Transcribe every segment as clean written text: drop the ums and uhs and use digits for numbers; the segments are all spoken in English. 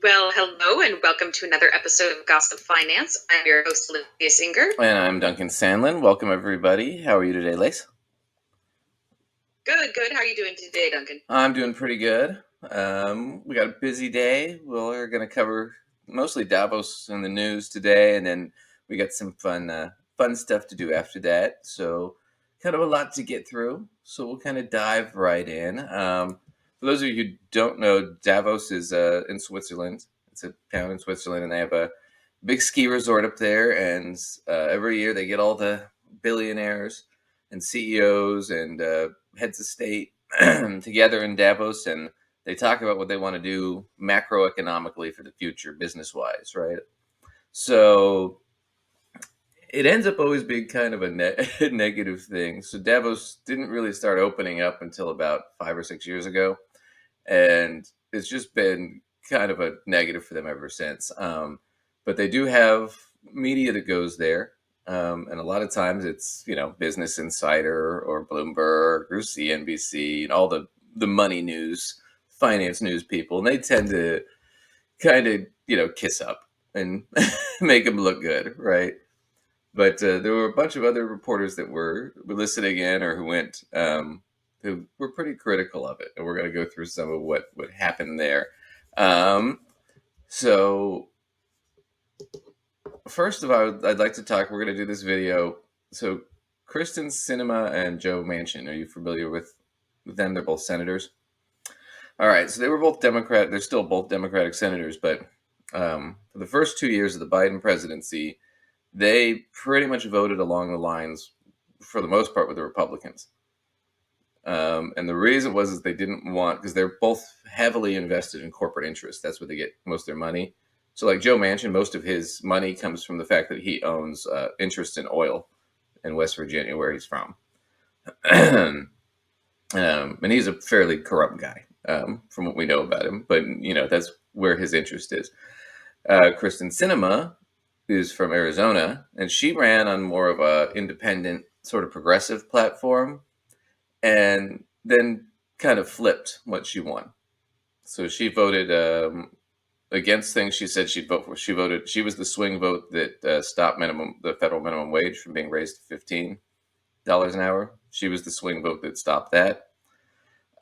Well, hello and welcome to another episode of Gossip Finance. I'm your host, Olivia Singer. And I'm Duncan Sandlin. Welcome, everybody. How are you today, Lace? Good. How are you doing today, Duncan? I'm doing pretty good. We got a busy day. We're going to cover mostly Davos in the news today, and then we got some fun stuff to do after that. So kind of a lot to get through. So we'll kind of dive right in. For those of you who don't know, Davos is in Switzerland. It's a town in Switzerland, and they have a big ski resort up there. And every year they get all the billionaires and CEOs and heads of state together in Davos, and they talk about what they want to do macroeconomically for the future, business-wise, right? So it ends up always being kind of a negative thing. So Davos didn't really start opening up until about 5 or 6 years ago, and it's just been kind of a negative for them ever since. But they do have media that goes there. And a lot of times it's, Business Insider or Bloomberg or CNBC and all the money news, finance news people. And they tend to kind of, kiss up and make them look good, right? But there were a bunch of other reporters that were listening in or who went, who were pretty critical of it. And we're going to go through some of what happened there. So first of all, I'd like to talk. We're going to do this video. So, Kristen Sinema and Joe Manchin. Are you familiar with them? They're both senators. All right. So they were both Democrat. They're still both Democratic senators. But for the first 2 years of the Biden presidency, they pretty much voted along the lines, for the most part, with the Republicans. And the reason was they didn't want, because they're both heavily invested in corporate interests. That's where they get most of their money. So like Joe Manchin, most of his money comes from the fact that he owns interest in oil in West Virginia, where he's from. And he's a fairly corrupt guy, from what we know about him. But, that's where his interest is. Kristen Sinema is from Arizona, and she ran on more of a independent, sort of progressive platform, and then kind of flipped what she won. So she voted against things she said she'd vote for. She was the swing vote that stopped the federal minimum wage from being raised to $15 an hour. She was the swing vote that stopped that.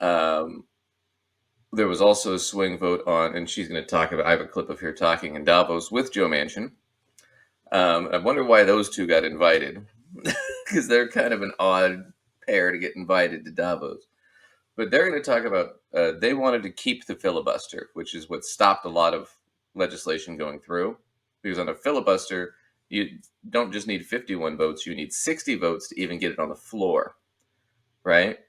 There was also a swing vote on, and she's going to talk about, I have a clip of her talking in Davos with Joe Manchin. I wonder why those two got invited, because they're kind of an odd pair to get invited to Davos. But they're going to talk about, they wanted to keep the filibuster, which is what stopped a lot of legislation going through. Because on a filibuster, you don't just need 51 votes, you need 60 votes to even get it on the floor, right?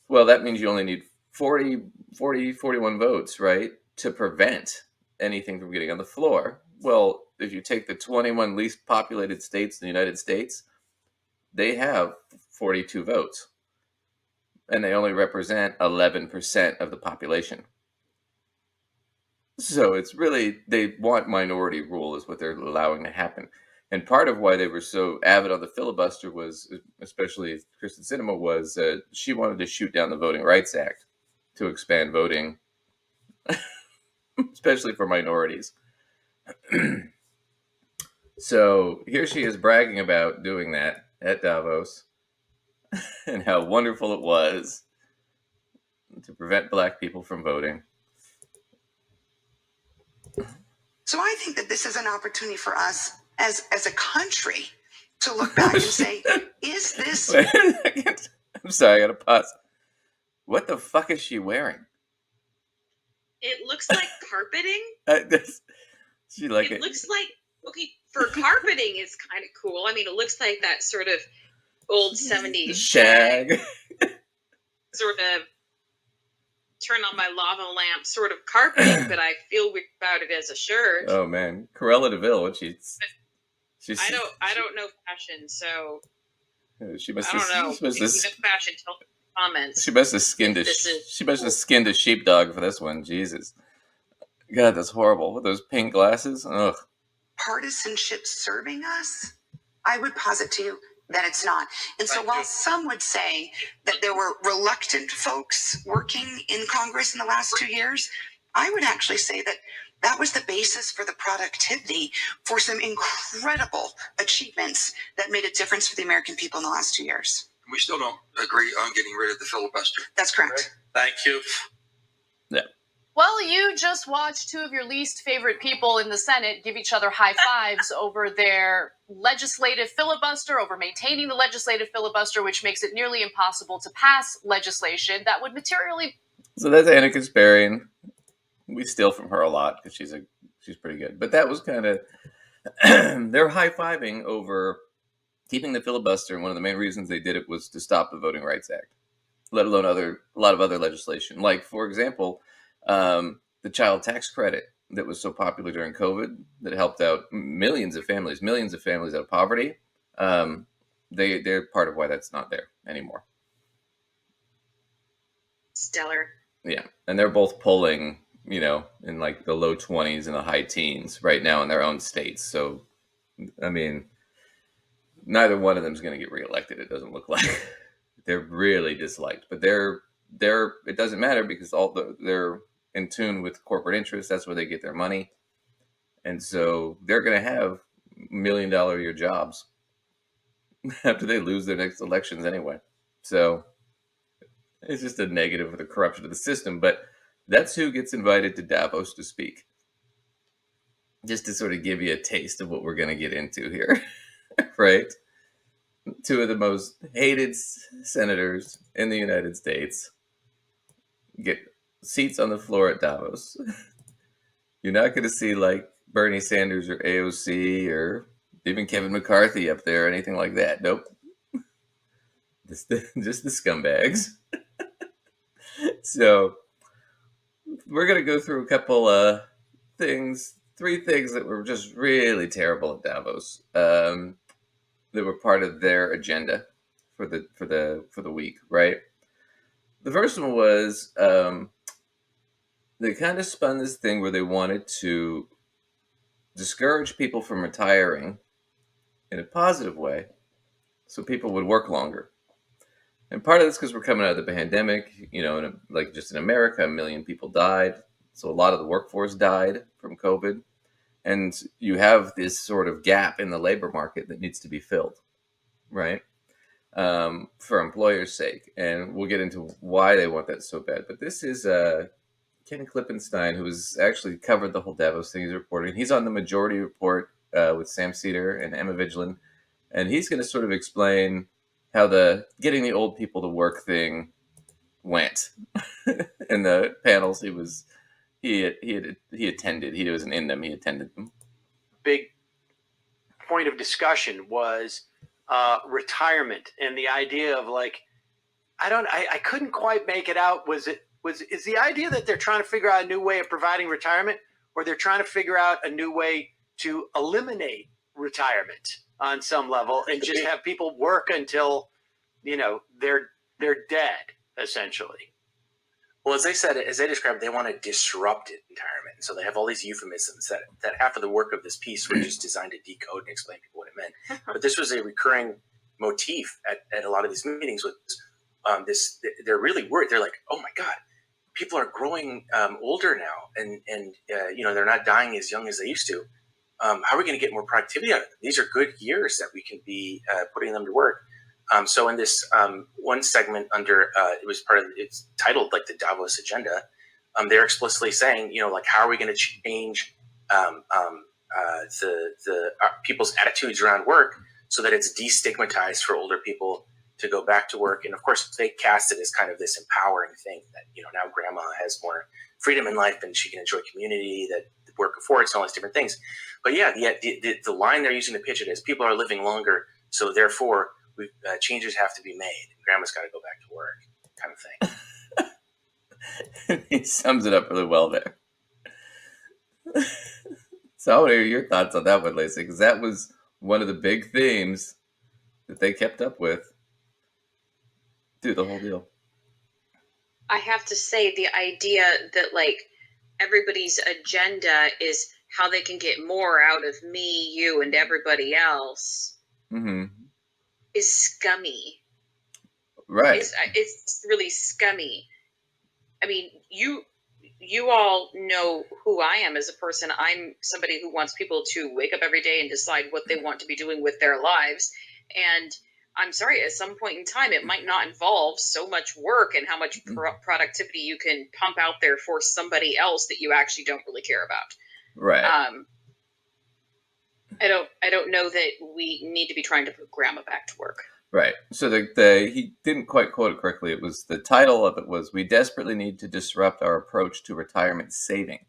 Well, that means you only need 41 votes, right, to prevent anything from getting on the floor. Well, if you take the 21 least populated states in the United States, they have 42 votes. And they only represent 11% of the population. So it's really, they want minority rule is what they're allowing to happen. And part of why they were so avid on the filibuster was, especially Kristen Sinema, was she wanted to shoot down the Voting Rights Act to expand voting, especially for minorities. So here she is bragging about doing that at Davos and how wonderful it was to prevent black people from voting. So I think that this is an opportunity for us as a country to look back and say, is this... Wait a second. I'm sorry, I gotta pause. What the fuck is she wearing? It looks like carpeting. It looks like, okay, for carpeting it's kind of cool. I mean, it looks like that sort of old 70s shag. Sort of turn on my lava lamp sort of carpeting, but I feel weird about it as a shirt. Oh man, Cruella de Vil, she's I don't know fashion, so she must I have, don't know. She must have, fashion, tell me in the comments. She must have skinned a sheepdog for this one. Jesus, God, that's horrible. With those pink glasses, ugh. Partisanship serving us? I would posit to you that it's not. And so while some would say that there were reluctant folks working in Congress in the last 2 years, I would actually say that that was the basis for the productivity for some incredible achievements that made a difference for the American people in the last 2 years. We still don't agree on getting rid of the filibuster. That's correct. Thank you. Yeah. Well, you just watched two of your least favorite people in the Senate give each other high fives over their legislative filibuster, over maintaining the legislative filibuster, which makes it nearly impossible to pass legislation that would materially. So that's Anna Kasparian. We steal from her a lot because she's pretty good. But that was kind of they're high-fiving over keeping the filibuster, and one of the main reasons they did it was to stop the Voting Rights Act, let alone a lot of other legislation. Like, for example, the child tax credit that was so popular during COVID that helped out millions of families out of poverty. They're part of why that's not there anymore. Stellar. Yeah, and they're both polling, in like the low 20s and the high teens right now in their own states. So, I mean, neither one of them is going to get reelected. It doesn't look like. They're really disliked, but they're it doesn't matter because they're in tune with corporate interests. That's where they get their money, and so they're going to have $1 million a year jobs after they lose their next elections anyway. So it's just a negative of the corruption of the system. But that's who gets invited to Davos to speak, just to sort of give you a taste of what we're going to get into here, right? Two of the most hated senators in the United States get seats on the floor at Davos. You're not going to see like Bernie Sanders or AOC or even Kevin McCarthy up there or anything like that. Nope. Just the scumbags. So we're going to go through a couple three things that were just really terrible at Davos. That were part of their agenda for the week, right? The first one was they kind of spun this thing where they wanted to discourage people from retiring in a positive way, so people would work longer. And part of this because we're coming out of the pandemic, like just in America, 1 million people died, so a lot of the workforce died from COVID. And you have this sort of gap in the labor market that needs to be filled, right? For employers' sake. And we'll get into why they want that so bad. But this is Ken Klippenstein, who's actually covered the whole Davos thing. He's reporting. He's on the Majority Report with Sam Cedar and Emma Vigeland. And he's going to sort of explain how the getting the old people to work thing went in the panels he attended. He wasn't in them. He attended them. Big point of discussion was retirement and the idea of like, I couldn't quite make it out. Is the idea that they're trying to figure out a new way of providing retirement, or they're trying to figure out a new way to eliminate retirement on some level and just have people work until, they're dead, essentially? Well, as they described, they want to disrupt retirement. So they have all these euphemisms that half of the work of this piece were just designed to decode and explain to people what it meant. But this was a recurring motif at a lot of these meetings with this. They're really worried. They're like, oh my God, people are growing older now and they're not dying as young as they used to. How are we going to get more productivity out of them? These are good years that we can be putting them to work. So in this one segment under, it's titled like the Davos agenda. They're explicitly saying, how are we going to change people's attitudes around work so that it's destigmatized for older people to go back to work. And of course, they cast it as kind of this empowering thing that, now grandma has more freedom in life and she can enjoy community that work affords and all these different things. But yeah, the line they're using to pitch it is people are living longer, so therefore changes have to be made. Grandma's got to go back to work, kind of thing. He sums it up really well there. So I want to hear your thoughts on that one, Lacey, because that was one of the big themes that they kept up with through the whole deal. I have to say, the idea that like everybody's agenda is how they can get more out of me, you, and everybody else is scummy. Right. It's really scummy. I mean, you all know who I am as a person. I'm somebody who wants people to wake up every day and decide what they want to be doing with their lives. And I'm sorry, at some point in time, it might not involve so much work and how much productivity you can pump out there for somebody else that you actually don't really care about. Right. I don't know that we need to be trying to put grandma back to work. Right. So he didn't quite quote it correctly. It was, the title of it was, "We desperately need to disrupt our approach to retirement saving."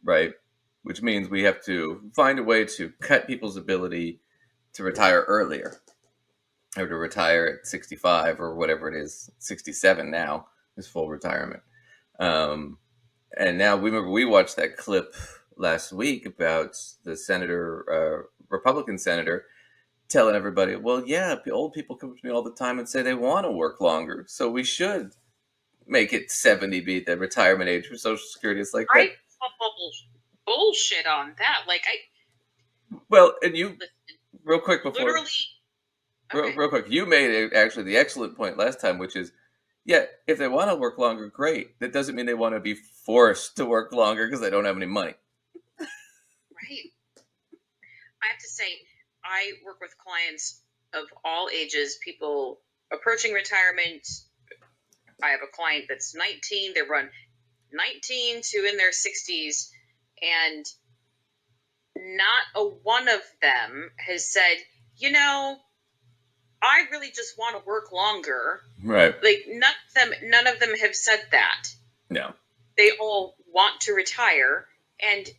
Right. Which means we have to find a way to cut people's ability to retire earlier, or to retire at 65 or whatever it is. 67 now is full retirement. And now we watched that clip last week about the Republican senator, telling everybody, well, yeah, old people come to me all the time and say they want to work longer, so we should make it 70 be the retirement age for Social Security. It's like, I call bullshit on that. Like, well, and you, listen, real quick before, literally, okay. real quick, you made actually the excellent point last time, which is, yeah, if they want to work longer, great. That doesn't mean they want to be forced to work longer because they don't have any money. Right. I have to say, I work with clients of all ages, people approaching retirement. I have a client that's 19. They run 19 to in their 60s, and not a one of them has said, I really just want to work longer. Right. Like, none of them have said that. No. They all want to retire, and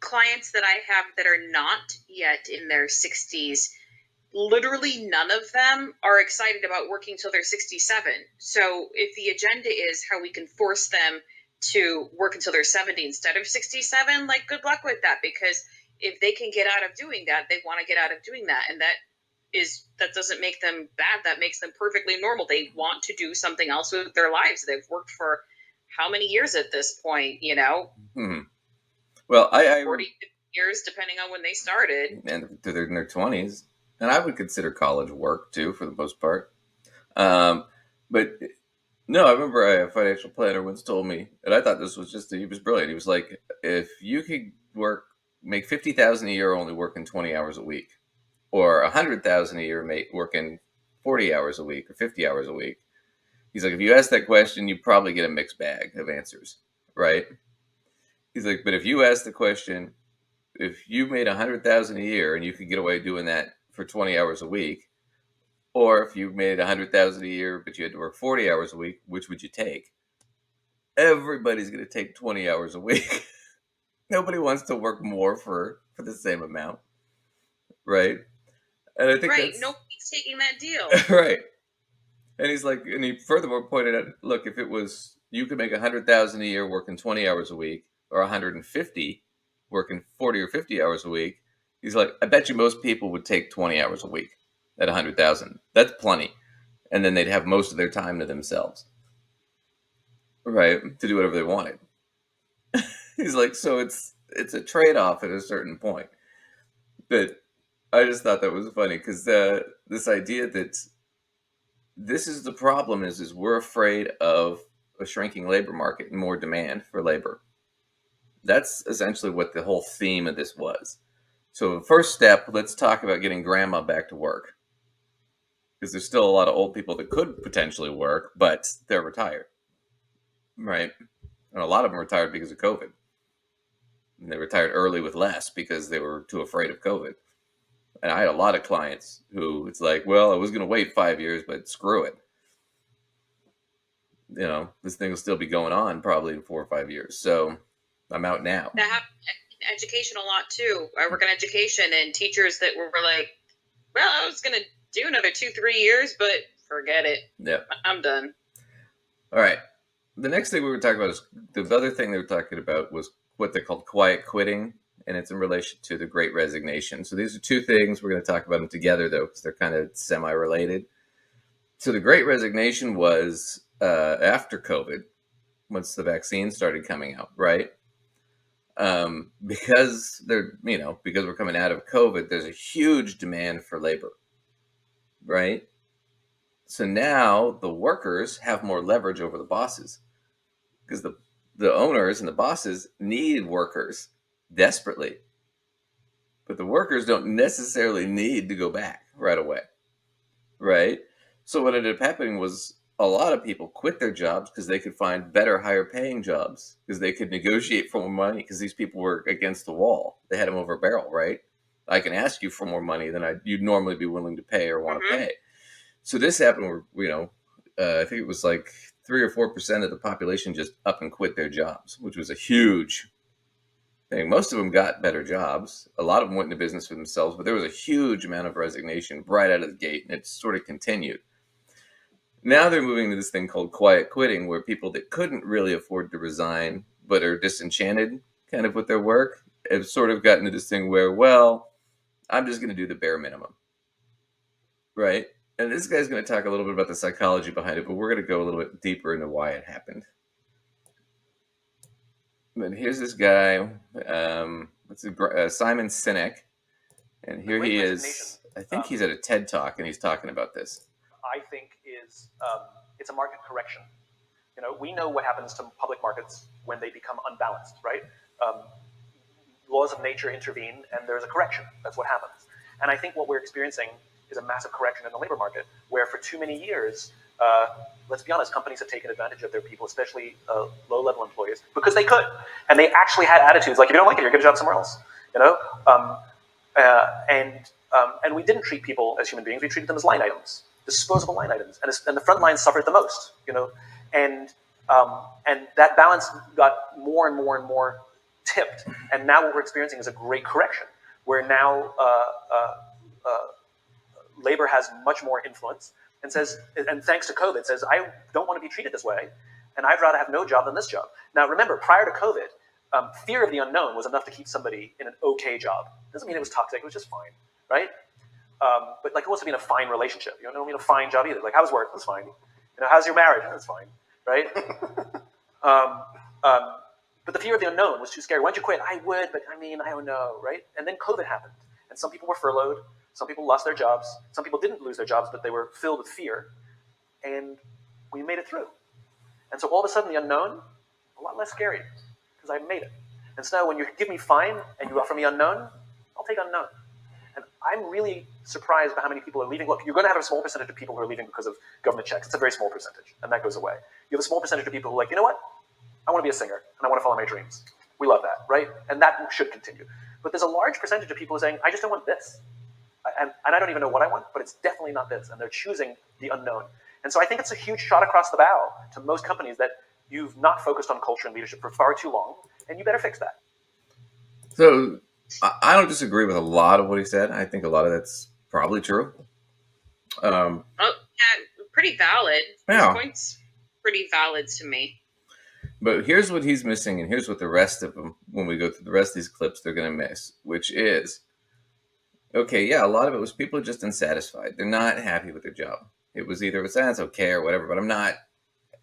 clients that I have that are not yet in their 60s, literally none of them are excited about working till they're 67. So if the agenda is how we can force them to work until they're 70 instead of 67, like, good luck with that, because if they can get out of doing that, they want to get out of doing that. And that doesn't make them bad. That makes them perfectly normal. They want to do something else with their lives. They've worked for how many years at this point, Well, I 40, 50 years, depending on when they started. And they're in their 20s. And I would consider college work, too, for the most part. But, no, I remember a financial planner once told me, and I thought this was he was brilliant. He was like, if you could make $50,000 a year only working 20 hours a week, or $100,000 a year working 40 hours a week or 50 hours a week, he's like, if you ask that question, you probably get a mixed bag of answers, right? He's like, but if you ask the question, if you made $100,000 a year and you could get away doing that for 20 hours a week, or if you made $100,000 a year but you had to work 40 hours a week, which would you take? Everybody's going to take 20 hours a week. Nobody wants to work more for the same amount, right? And I think nobody's taking that deal. Right. And he's like, and he furthermore pointed out, look, if it was, you could make $100,000 a year working 20 hours a week, or 150 working 40 or 50 hours a week, he's like, I bet you most people would take 20 hours a week at 100,000. That's plenty. And then they'd have most of their time to themselves, right, to do whatever they wanted. He's like, so it's a trade-off at a certain point. But I just thought that was funny, because this idea that this is the problem is we're afraid of a shrinking labor market and more demand for labor. That's essentially what the whole theme of this was. So the first step, let's talk about getting grandma back to work, because there's still a lot of old people that could potentially work, but they're retired, right? And a lot of them retired because of COVID. And they retired early with less because they were too afraid of COVID. And I had a lot of clients who it's like, well, I was going to wait 5 years, but screw it. This thing will still be going on probably in 4 or 5 years. So I'm out now. That happens in education a lot too. I work in education, and teachers that were like, well, I was going to do another 2-3 years, but forget it. Yeah. I'm done. All right. The next thing we were talking about is, the other thing they were talking about was what they called quiet quitting. And it's in relation to the Great Resignation. So these are two things. We're going to talk about them together, though, because they're kind of semi-related. So the Great Resignation was after COVID, once the vaccine started coming out, right? Because because we're coming out of COVID, there's a huge demand for labor, right? So now the workers have more leverage over the bosses, because the owners and the bosses need workers desperately. But the workers don't necessarily need to go back right away, right? So what ended up happening was a lot of people quit their jobs because they could find better, higher paying jobs because they could negotiate for more money because these people were against the wall. They had them over a barrel, right? I can ask you for more money than you'd normally be willing to pay or want to pay. So this happened where, I think it was like 3 or 4% of the population just up and quit their jobs, which was a huge thing. Most of them got better jobs. A lot of them went into business for themselves, but there was a huge amount of resignation right out of the gate, and it sort of continued. Now they're moving to this thing called quiet quitting, where people that couldn't really afford to resign but are disenchanted kind of with their work have sort of gotten to this thing where, well, I'm just going to do the bare minimum, right? And this guy's going to talk a little bit about the psychology behind it, but we're going to go a little bit deeper into why it happened. But here's this guy, Simon Sinek, and here he is. I think he's at a TED Talk, and he's talking about this. I think is it's a market correction. We know what happens to public markets when they become unbalanced, right? Laws of nature intervene, and there's a correction. That's what happens. And I think what we're experiencing is a massive correction in the labor market, where for too many years, let's be honest, companies have taken advantage of their people, especially low-level employees, because they could, and they actually had attitudes like, if you don't like it, you're going to get a job somewhere else. And we didn't treat people as human beings; we treated them as line items. Disposable line items, and the front line suffered the most, and that balance got more and more and more tipped, and now what we're experiencing is a great correction, where now labor has much more influence, and thanks to COVID, says, I don't want to be treated this way, and I'd rather have no job than this job. Now remember, prior to COVID, fear of the unknown was enough to keep somebody in an okay job. Doesn't mean it was toxic; it was just fine, right? But like, it wants to be in a fine relationship. You don't mean a fine job either. Like, how's work? That's fine. How's your marriage? That's fine, right? But the fear of the unknown was too scary. Why don't you quit? I would, but I don't know, right? And then COVID happened, and some people were furloughed. Some people lost their jobs. Some people didn't lose their jobs, but they were filled with fear, and we made it through. And so all of a sudden, the unknown, a lot less scary, because I made it. And so now when you give me fine and you offer me unknown, I'll take unknown. And I'm really surprised by how many people are leaving. Look, you're going to have a small percentage of people who are leaving because of government checks. It's a very small percentage, and that goes away. You have a small percentage of people who are like, you know what? I want to be a singer, and I want to follow my dreams. We love that, right? And that should continue. But there's a large percentage of people who are saying, I just don't want this. And I don't even know what I want, but it's definitely not this. And they're choosing the unknown. And so I think it's a huge shot across the bow to most companies that you've not focused on culture and leadership for far too long, and you better fix that. So I don't disagree with a lot of what he said. I think a lot of that's probably true. Pretty valid. Yeah. His point's pretty valid to me. But here's what he's missing, and here's what the rest of them, when we go through the rest of these clips, they're going to miss, which is, okay, yeah, a lot of it was people are just unsatisfied. They're not happy with their job. It was either it's okay or whatever, but I'm not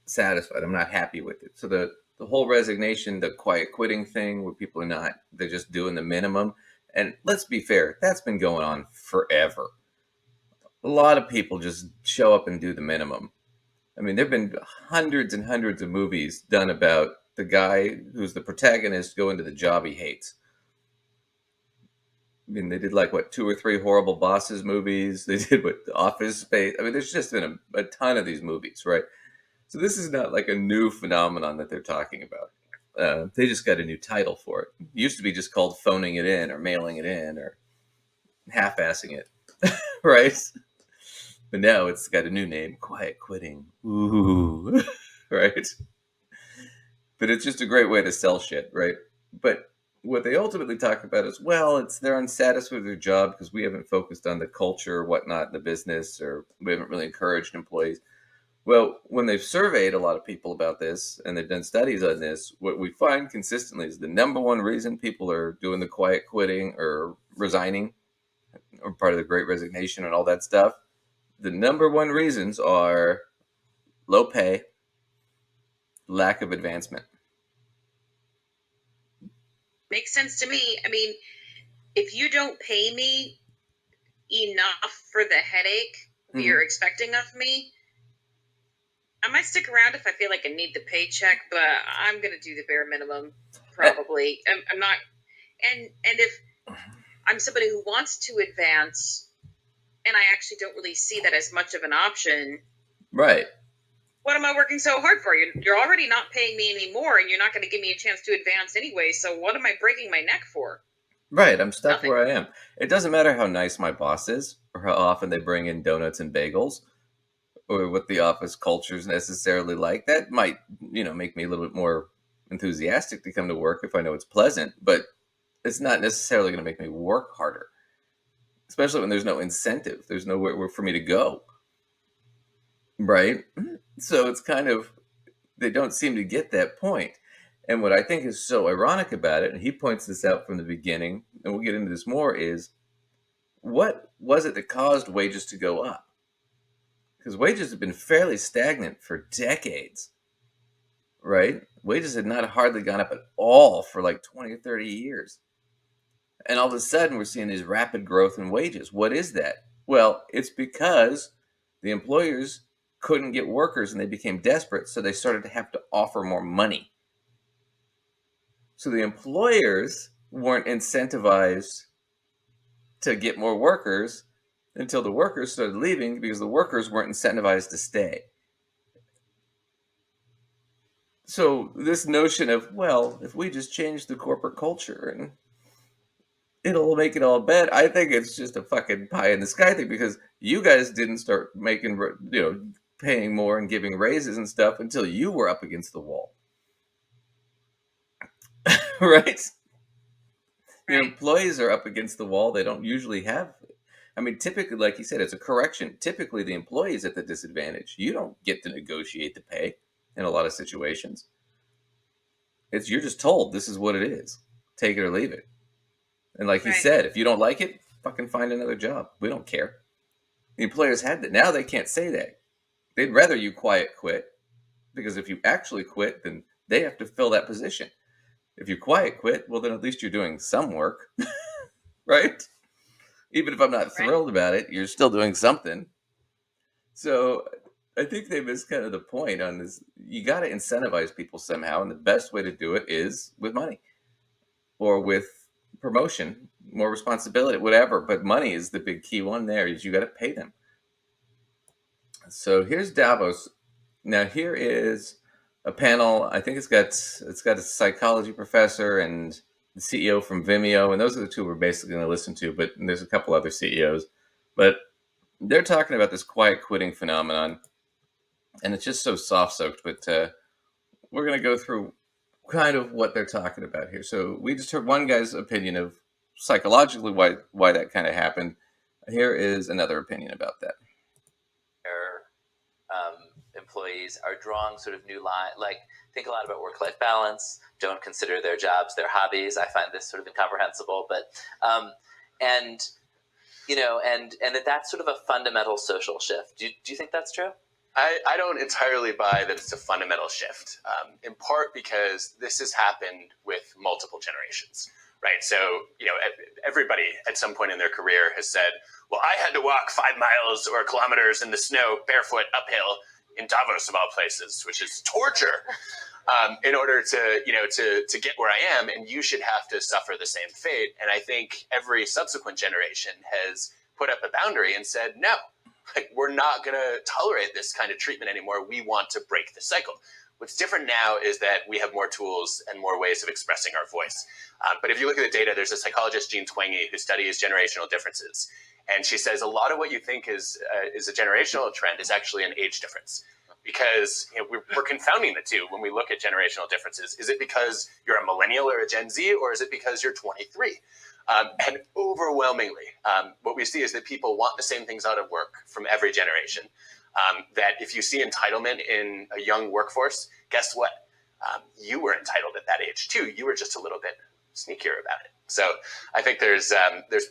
satisfied. I'm not happy with it. So the whole resignation, the quiet quitting thing, where people are not, they're just doing the minimum. And let's be fair, that's been going on forever. A lot of people just show up and do the minimum. I mean, there have been hundreds and hundreds of movies done about the guy who's the protagonist going to the job he hates. I mean, they did 2 or 3 Horrible Bosses movies. They did Office Space. I mean, there's just been a ton of these movies, right? So this is not like a new phenomenon that they're talking about. They just got a new title for it. It used to be just called phoning it in or mailing it in or half-assing it, right? But now it's got a new name, quiet quitting. Ooh, right? But it's just a great way to sell shit, right? But what they ultimately talk about is, well, they're unsatisfied with their job because we haven't focused on the culture or whatnot in the business, or we haven't really encouraged employees. Well, when they've surveyed a lot of people about this and they've done studies on this, what we find consistently is the number one reason people are doing the quiet quitting or resigning, or part of the Great Resignation and all that stuff, the number one reasons are low pay, lack of advancement. Makes sense to me. I mean, if you don't pay me enough for the headache that you're expecting of me, I might stick around if I feel like I need the paycheck, but I'm gonna do the bare minimum probably. I'm not, and if I'm somebody who wants to advance, and I actually don't really see that as much of an option. Right. What am I working so hard for? You're already not paying me anymore, and you're not going to give me a chance to advance anyway. So what am I breaking my neck for? Right. I'm stuck Nothing. where I am. It doesn't matter how nice my boss is, or how often they bring in donuts and bagels, or what the office culture is necessarily like. That might, make me a little bit more enthusiastic to come to work if I know it's pleasant, but it's not necessarily going to make me work harder, especially when there's no incentive. There's nowhere for me to go. Right? So it's kind of, they don't seem to get that point. And what I think is so ironic about it, and he points this out from the beginning, and we'll get into this more, is what was it that caused wages to go up? Because wages have been fairly stagnant for decades, right? Wages had not hardly gone up at all for like 20 or 30 years. And all of a sudden, we're seeing this rapid growth in wages. What is that? Well, it's because the employers couldn't get workers and they became desperate, so they started to have to offer more money. So the employers weren't incentivized to get more workers until the workers started leaving because the workers weren't incentivized to stay. So this notion of, well, if we just change the corporate culture and it'll make it all better, I think it's just a fucking pie in the sky thing, because you guys didn't start making, paying more and giving raises and stuff until you were up against the wall. Right? Your employees are up against the wall. They don't usually have, typically, like you said, it's a correction. Typically, the employee is at the disadvantage. You don't get to negotiate the pay in a lot of situations. You're just told this is what it is. Take it or leave it. And like he said, if you don't like it, fucking find another job. We don't care. The employers had that. Now they can't say that. They'd rather you quiet quit, because if you actually quit, then they have to fill that position. If you quiet quit, well, then at least you're doing some work, right? Even if I'm not thrilled about it, you're still doing something. So I think they missed kind of the point on this. You got to incentivize people somehow, and the best way to do it is with money or with promotion, more responsibility, whatever. But money is the big key one there, is you got to pay them. So here's Davos. Now here is a panel. I think it's got a psychology professor and the CEO from Vimeo, and those are the two we're basically going to listen to, but there's a couple other CEOs. But they're talking about this quiet quitting phenomenon, and it's just so soft-soaked, but we're going to go through kind of what they're talking about here. So we just heard one guy's opinion of psychologically why that kind of happened. Here is another opinion about that. Employees are drawing sort of new line, like think a lot about work-life balance, don't consider their jobs their hobbies. I find this sort of incomprehensible, but and that's sort of a fundamental social shift. Do you think that's true? I don't entirely buy that it's a fundamental shift, in part because this has happened with multiple generations, right? So, everybody at some point in their career has said, well, I had to walk 5 miles or kilometers in the snow barefoot uphill in Davos of all places, which is torture, in order to get where I am, and you should have to suffer the same fate. And I think every subsequent generation has put up a boundary and said, no, we're not going to tolerate this kind of treatment anymore. We want to break the cycle. What's different now is that we have more tools and more ways of expressing our voice. But if you look at the data, there's a psychologist, Jean Twenge, who studies generational differences. And she says a lot of what you think is a generational trend is actually an age difference. Because we're confounding the two when we look at generational differences. Is it because you're a millennial or a Gen Z, or is it because you're 23? And overwhelmingly, what we see is that people want the same things out of work from every generation. That if you see entitlement in a young workforce, guess what? You were entitled at that age too. You were just a little bit sneakier about it. So I think there's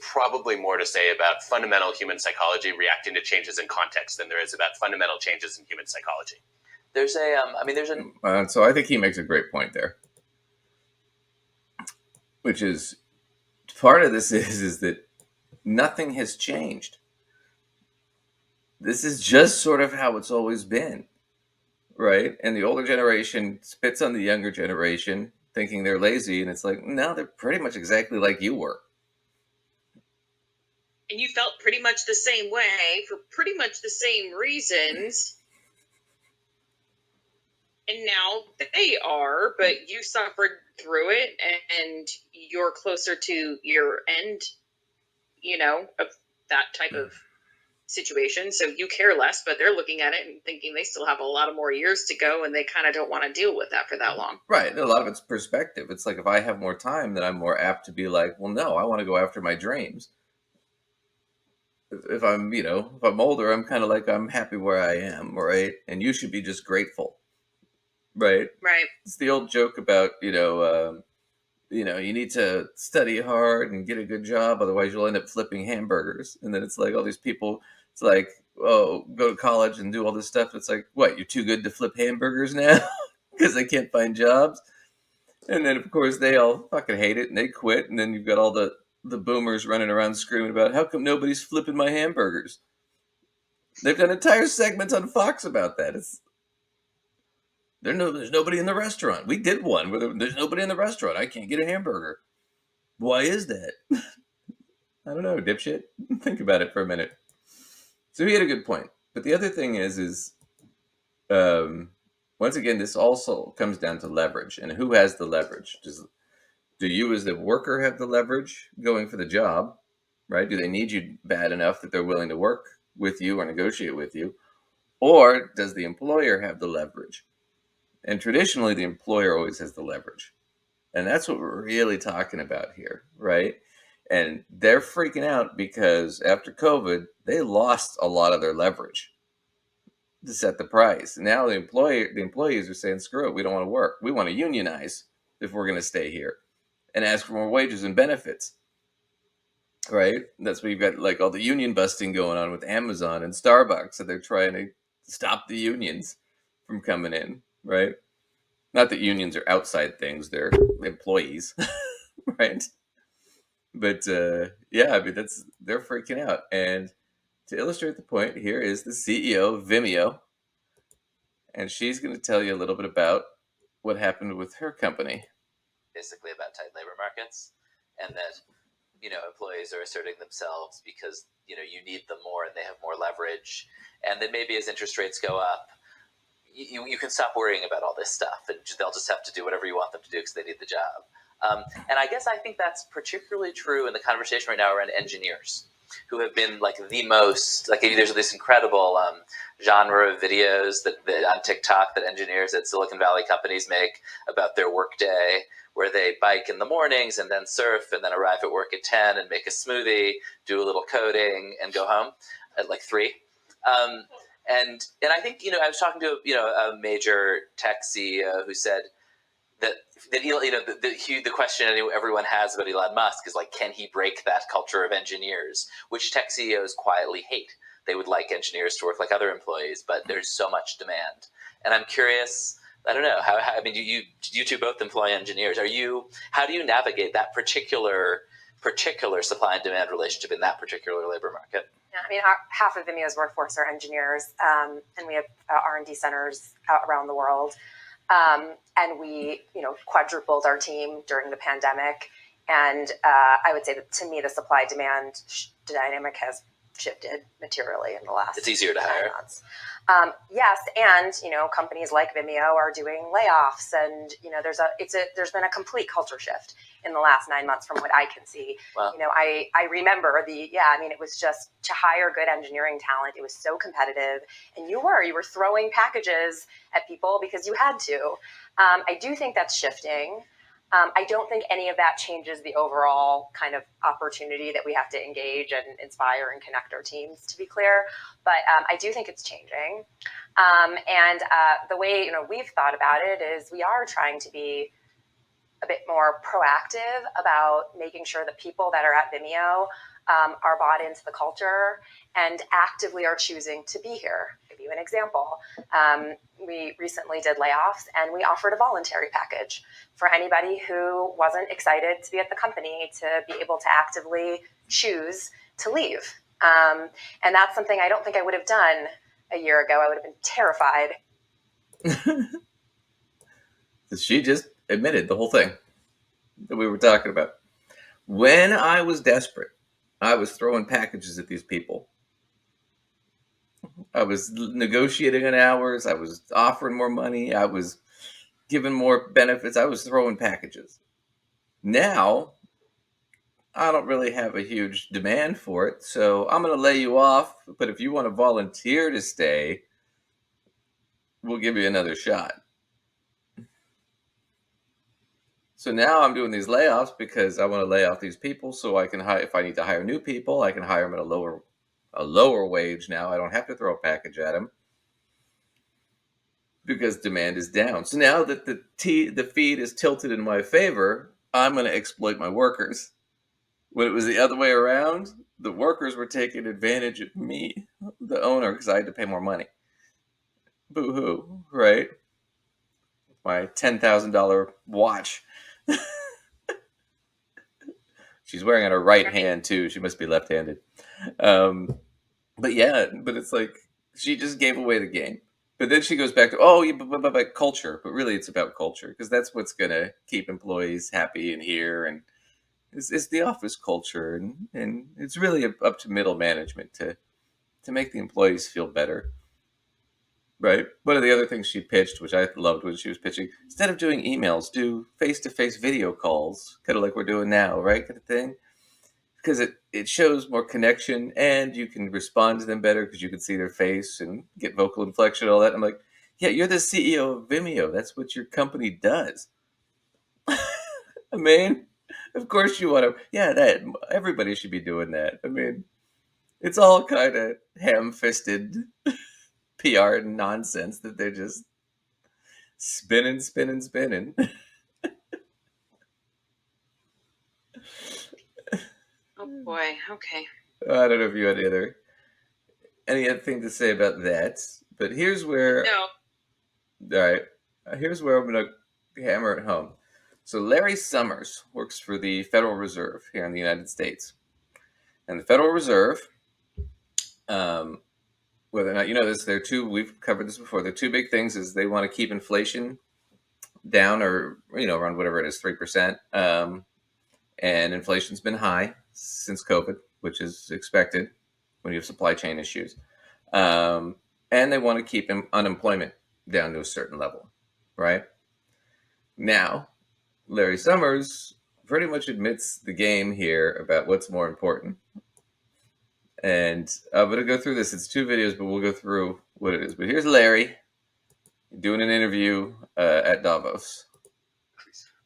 probably more to say about fundamental human psychology reacting to changes in context than there is about fundamental changes in human psychology. So I think he makes a great point there, which is part of this is that nothing has changed. This is just sort of how it's always been. right? And the older generation spits on the younger generation, thinking they're lazy, and it's like, no, they're pretty much exactly like you were. And you felt pretty much the same way for pretty much the same reasons. And now they are, but you suffered through it, and you're closer to your end, of that type of situation. So you care less, but they're looking at it and thinking they still have a lot of more years to go, and they kind of don't want to deal with that for that long. Right. And a lot of it's perspective. It's like if I have more time, then I'm more apt to be like, well, no, I want to go after my dreams. If I'm, if I'm older, I'm kind of like, I'm happy where I am, right? And you should be just grateful, right? Right. It's the old joke about, you need to study hard and get a good job, otherwise you'll end up flipping hamburgers. And then it's like all these people, it's like, oh, go to college and do all this stuff. It's like, what, you're too good to flip hamburgers now because they can't find jobs? And then, of course, they all fucking hate it and they quit. And then you've got all the boomers running around screaming about, how come nobody's flipping my hamburgers? They've done entire segments on Fox about that. There's nobody in the restaurant. We did one where there's nobody in the restaurant. I can't get a hamburger. Why is that? I don't know, dipshit. Think about it for a minute. So he had a good point. But the other thing is once again, this also comes down to leverage. And who has the leverage? Do you as the worker have the leverage going for the job, right? Do they need you bad enough that they're willing to work with you or negotiate with you? Or does the employer have the leverage? And traditionally, the employer always has the leverage. And that's what we're really talking about here, right? And they're freaking out because after COVID, they lost a lot of their leverage to set the price. Now the employees are saying, screw it, we don't want to work. We want to unionize if we're going to stay here and ask for more wages and benefits, right? That's where you've got like all the union busting going on with Amazon and Starbucks, that they're trying to stop the unions from coming in, right? Not that unions are outside things, they're employees, right? But yeah, I mean, they're freaking out. And to illustrate the point, here is the CEO of Vimeo, and she's going to tell you a little bit about what happened with her company. Basically about tight labor markets, and that employees are asserting themselves because you need them more and they have more leverage, and then maybe as interest rates go up, you can stop worrying about all this stuff, and they'll just have to do whatever you want them to do because they need the job. And I guess I think that's particularly true in the conversation right now around engineers, who have been like the most, like there's this incredible genre of videos that on TikTok that engineers at Silicon Valley companies make about their workday, where they bike in the mornings and then surf and then arrive at work at 10 and make a smoothie, do a little coding, and go home at like 3. And I think I was talking to a major tech CEO who said that the question everyone has about Elon Musk is like, can he break that culture of engineers, which tech CEOs quietly hate? They would like engineers to work like other employees, but there's so much demand. And I'm curious, I don't know, how I mean, you two both employ engineers. How do you navigate that particular supply and demand relationship in that particular labor market? Yeah, I mean, half of Vimeo's workforce are engineers, and we have R&D centers around the world. And we, quadrupled our team during the pandemic. And I would say that to me, the supply-demand dynamic has shifted materially in the last. It's easier to hire. Months. Yes, and companies like Vimeo are doing layoffs, and there's been a complete culture shift in the last 9 months from what I can see. Wow. I remember it was just to hire good engineering talent. It was so competitive, and you were throwing packages at people because you had to. I do think that's shifting. I don't think any of that changes the overall kind of opportunity that we have to engage and inspire and connect our teams, to be clear. But I do think it's changing. And the way we've thought about it is we are trying to be a bit more proactive about making sure that people that are at Vimeo are bought into the culture and actively are choosing to be here. I'll give you an example. We recently did layoffs, and we offered a voluntary package for anybody who wasn't excited to be at the company to be able to actively choose to leave. And that's something I don't think I would have done a year ago. I would have been terrified She just admitted the whole thing that we were talking about. When I was desperate, I was throwing packages at these people. I was negotiating on hours. I was offering more money. I was giving more benefits. I was throwing packages. Now, I don't really have a huge demand for it, so I'm going to lay you off. But if you want to volunteer to stay, we'll give you another shot. So now I'm doing these layoffs because I want to lay off these people so I can hire. If I need to hire new people, I can hire them at a lower wage now. I don't have to throw a package at them because demand is down. So now that the feed is tilted in my favor, I'm going to exploit my workers. When it was the other way around, the workers were taking advantage of me, the owner, because I had to pay more money. Boo-hoo, right? My $10,000 watch. She's wearing it on her right hand, too. She must be left-handed. But it's like she just gave away the game. But then she goes back to, but culture. But really, it's about culture because that's what's going to keep employees happy and here. And it's the office culture. And it's really up to middle management to make the employees feel better. Right. One of the other things she pitched, which I loved when she was pitching, instead of doing emails, do face-to-face video calls, kind of like we're doing now, right? Kind of thing. Because it shows more connection and you can respond to them better because you can see their face and get vocal inflection, all that. I'm like, yeah, you're the CEO of Vimeo. That's what your company does. I mean, of course you want to, everybody should be doing that. I mean, it's all kind of ham-fisted PR nonsense that they're just spinning. Oh boy. Okay. I don't know if you had any other thing to say about that, but here's where. No. All right. Here's where I'm going to hammer it home. So Larry Summers works for the Federal Reserve here in the United States, and the Federal Reserve. Whether or not you know this, we've covered this before. There are two big things: is they want to keep inflation down, or around whatever it is, 3%. And inflation's been high since COVID, which is expected when you have supply chain issues. And they want to keep unemployment down to a certain level, right? Now, Larry Summers pretty much admits the game here about what's more important. And I'm going to go through this. It's 2 videos, but we'll go through what it is. But here's Larry doing an interview at Davos.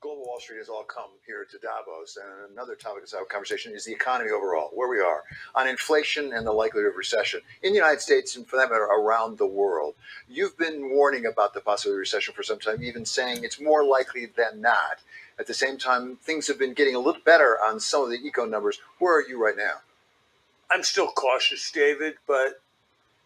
Global Wall Street has all come here to Davos, and another topic of conversation is the economy overall, where we are on inflation and the likelihood of recession in the United States and, for that matter, around the world. You've been warning about the possibility of recession for some time, even saying it's more likely than not. At the same time, things have been getting a little better on some of the eco numbers. Where are you right now? I'm still cautious, David, but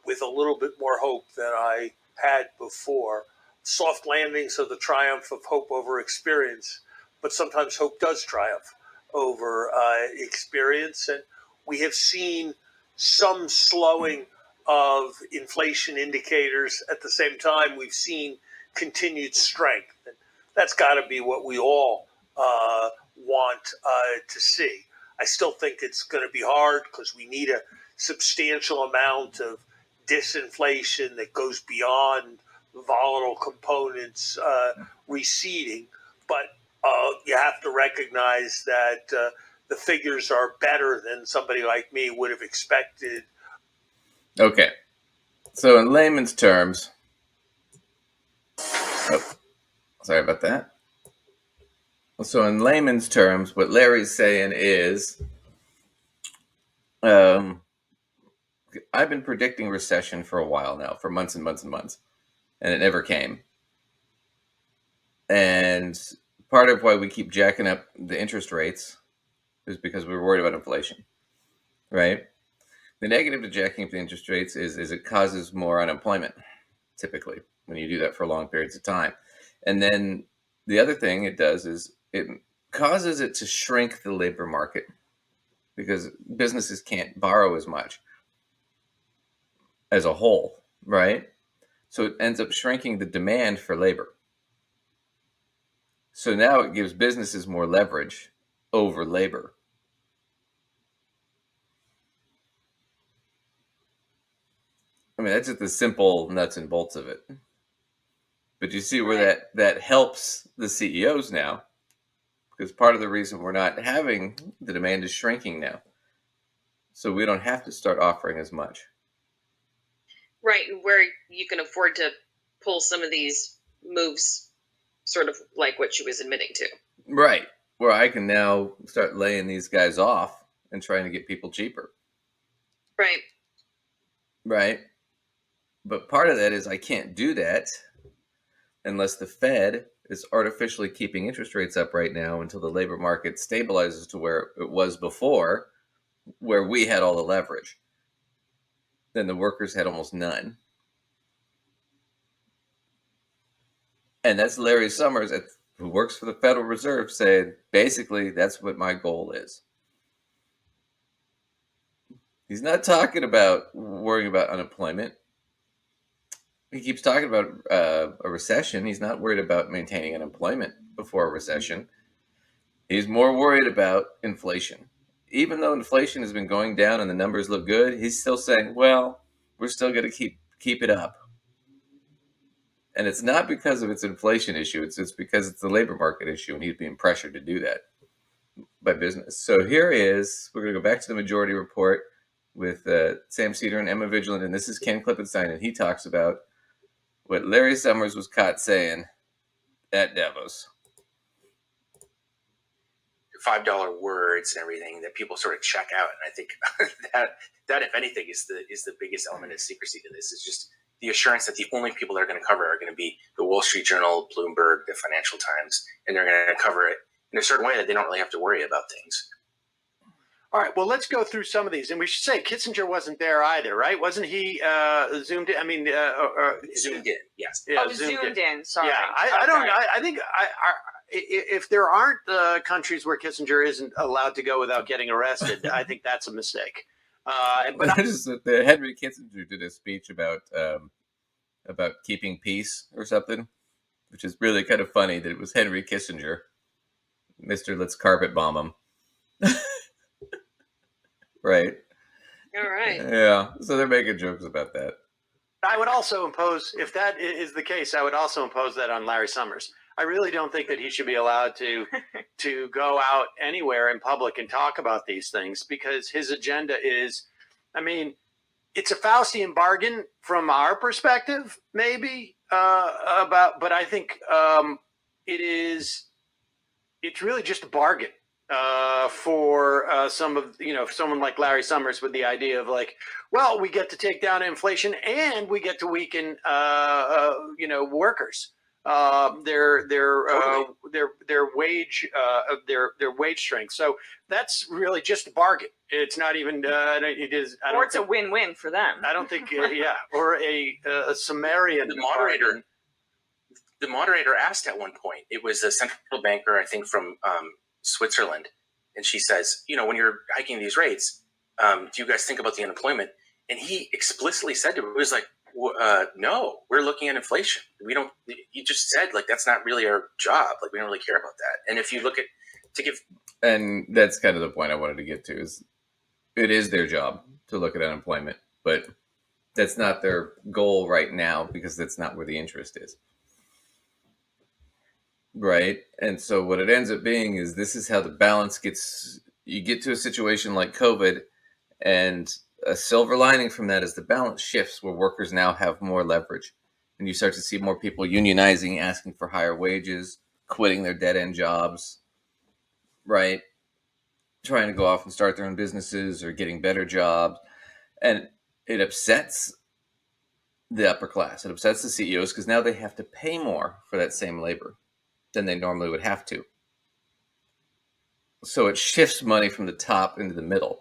with a little bit more hope than I had before. Soft landings are the triumph of hope over experience, but sometimes hope does triumph over experience. And we have seen some slowing of inflation indicators. At the same time, we've seen continued strength. And that's got to be what we all want to see. I still think it's going to be hard because we need a substantial amount of disinflation that goes beyond volatile components receding, but you have to recognize that the figures are better than somebody like me would have expected. Okay, so in layman's terms, sorry about that. So in layman's terms, what Larry's saying is, I've been predicting recession for a while now, for months and months and months. And it never came. And part of why we keep jacking up the interest rates is because we're worried about inflation, right? The negative to jacking up the interest rates is it causes more unemployment, typically, when you do that for long periods of time. And then the other thing it does is it causes it to shrink the labor market because businesses can't borrow as much as a whole, right? So it ends up shrinking the demand for labor. So now it gives businesses more leverage over labor. I mean, that's just the simple nuts and bolts of it. But you see where that helps the CEOs now, because part of the reason we're not having the demand is shrinking now. So we don't have to start offering as much. Right, where you can afford to pull some of these moves, sort of like what she was admitting to. Right, where I can now start laying these guys off and trying to get people cheaper. Right. Right. But part of that is I can't do that unless the Fed is artificially keeping interest rates up right now until the labor market stabilizes to where it was before, where we had all the leverage. Then the workers had almost none. And that's Larry Summers, who works for the Federal Reserve, saying, basically, that's what my goal is. He's not talking about worrying about unemployment. He keeps talking about a recession. He's not worried about maintaining unemployment before a recession. He's more worried about inflation. Even though inflation has been going down and the numbers look good, he's still saying, well, we're still going to keep it up. And it's not because of its inflation issue. It's because it's the labor market issue, and he's being pressured to do that by business. So here is, we're going to go back to the majority report with Sam Cedar and Emma Vigilant, and this is Ken Klippenstein, and he talks about what Larry Summers was caught saying at Davos. $5 words and everything that people sort of check out, and I think that if anything is the biggest element of secrecy to this, is just the assurance that the only people they're going to cover are going to be the Wall Street Journal, Bloomberg, the Financial Times, and they're going to cover it in a certain way that they don't really have to worry about things. All right, well, let's go through some of these. And we should say Kissinger wasn't there either, right? Wasn't he zoomed in? I mean, zoomed in, yes. Yeah, zoomed in, sorry. Yeah, I think if there aren't countries where Kissinger isn't allowed to go without getting arrested, I think that's a mistake. But Henry Kissinger did a speech about keeping peace or something, which is really kind of funny that it was Henry Kissinger, Mr. Let's carpet bomb him. Right. All right. Yeah. So they're making jokes about that. I would also impose, if that is the case, I would also impose that on Larry Summers. I really don't think that he should be allowed to go out anywhere in public and talk about these things, because his agenda is, I mean, it's a Faustian bargain from our perspective, maybe, but I think it's really just a bargain for someone like Larry Summers, with the idea of like, well, we get to take down inflation and we get to weaken workers, their wage strength. So that's really just a bargain. It's not even it's a win-win for them. I don't think or a Sumerian. The moderator asked at one point, it was a central banker, I think from Switzerland, and she says, when you're hiking these rates, do you guys think about the unemployment? And he explicitly said to her, it was like, no, we're looking at inflation. We don't. You just said like that's not really our job. Like we don't really care about that. And if you look at and that's kind of the point I wanted to get to, is it is their job to look at unemployment, but that's not their goal right now, because that's not where the interest is. Right. And so what it ends up being is, this is how the balance gets, you get to a situation like COVID, and a silver lining from that is the balance shifts where workers now have more leverage, and you start to see more people unionizing, asking for higher wages, quitting their dead end jobs, right? Trying to go off and start their own businesses or getting better jobs. And it upsets the upper class. It upsets the CEOs, because now they have to pay more for that same labor than they normally would have to. So it shifts money from the top into the middle.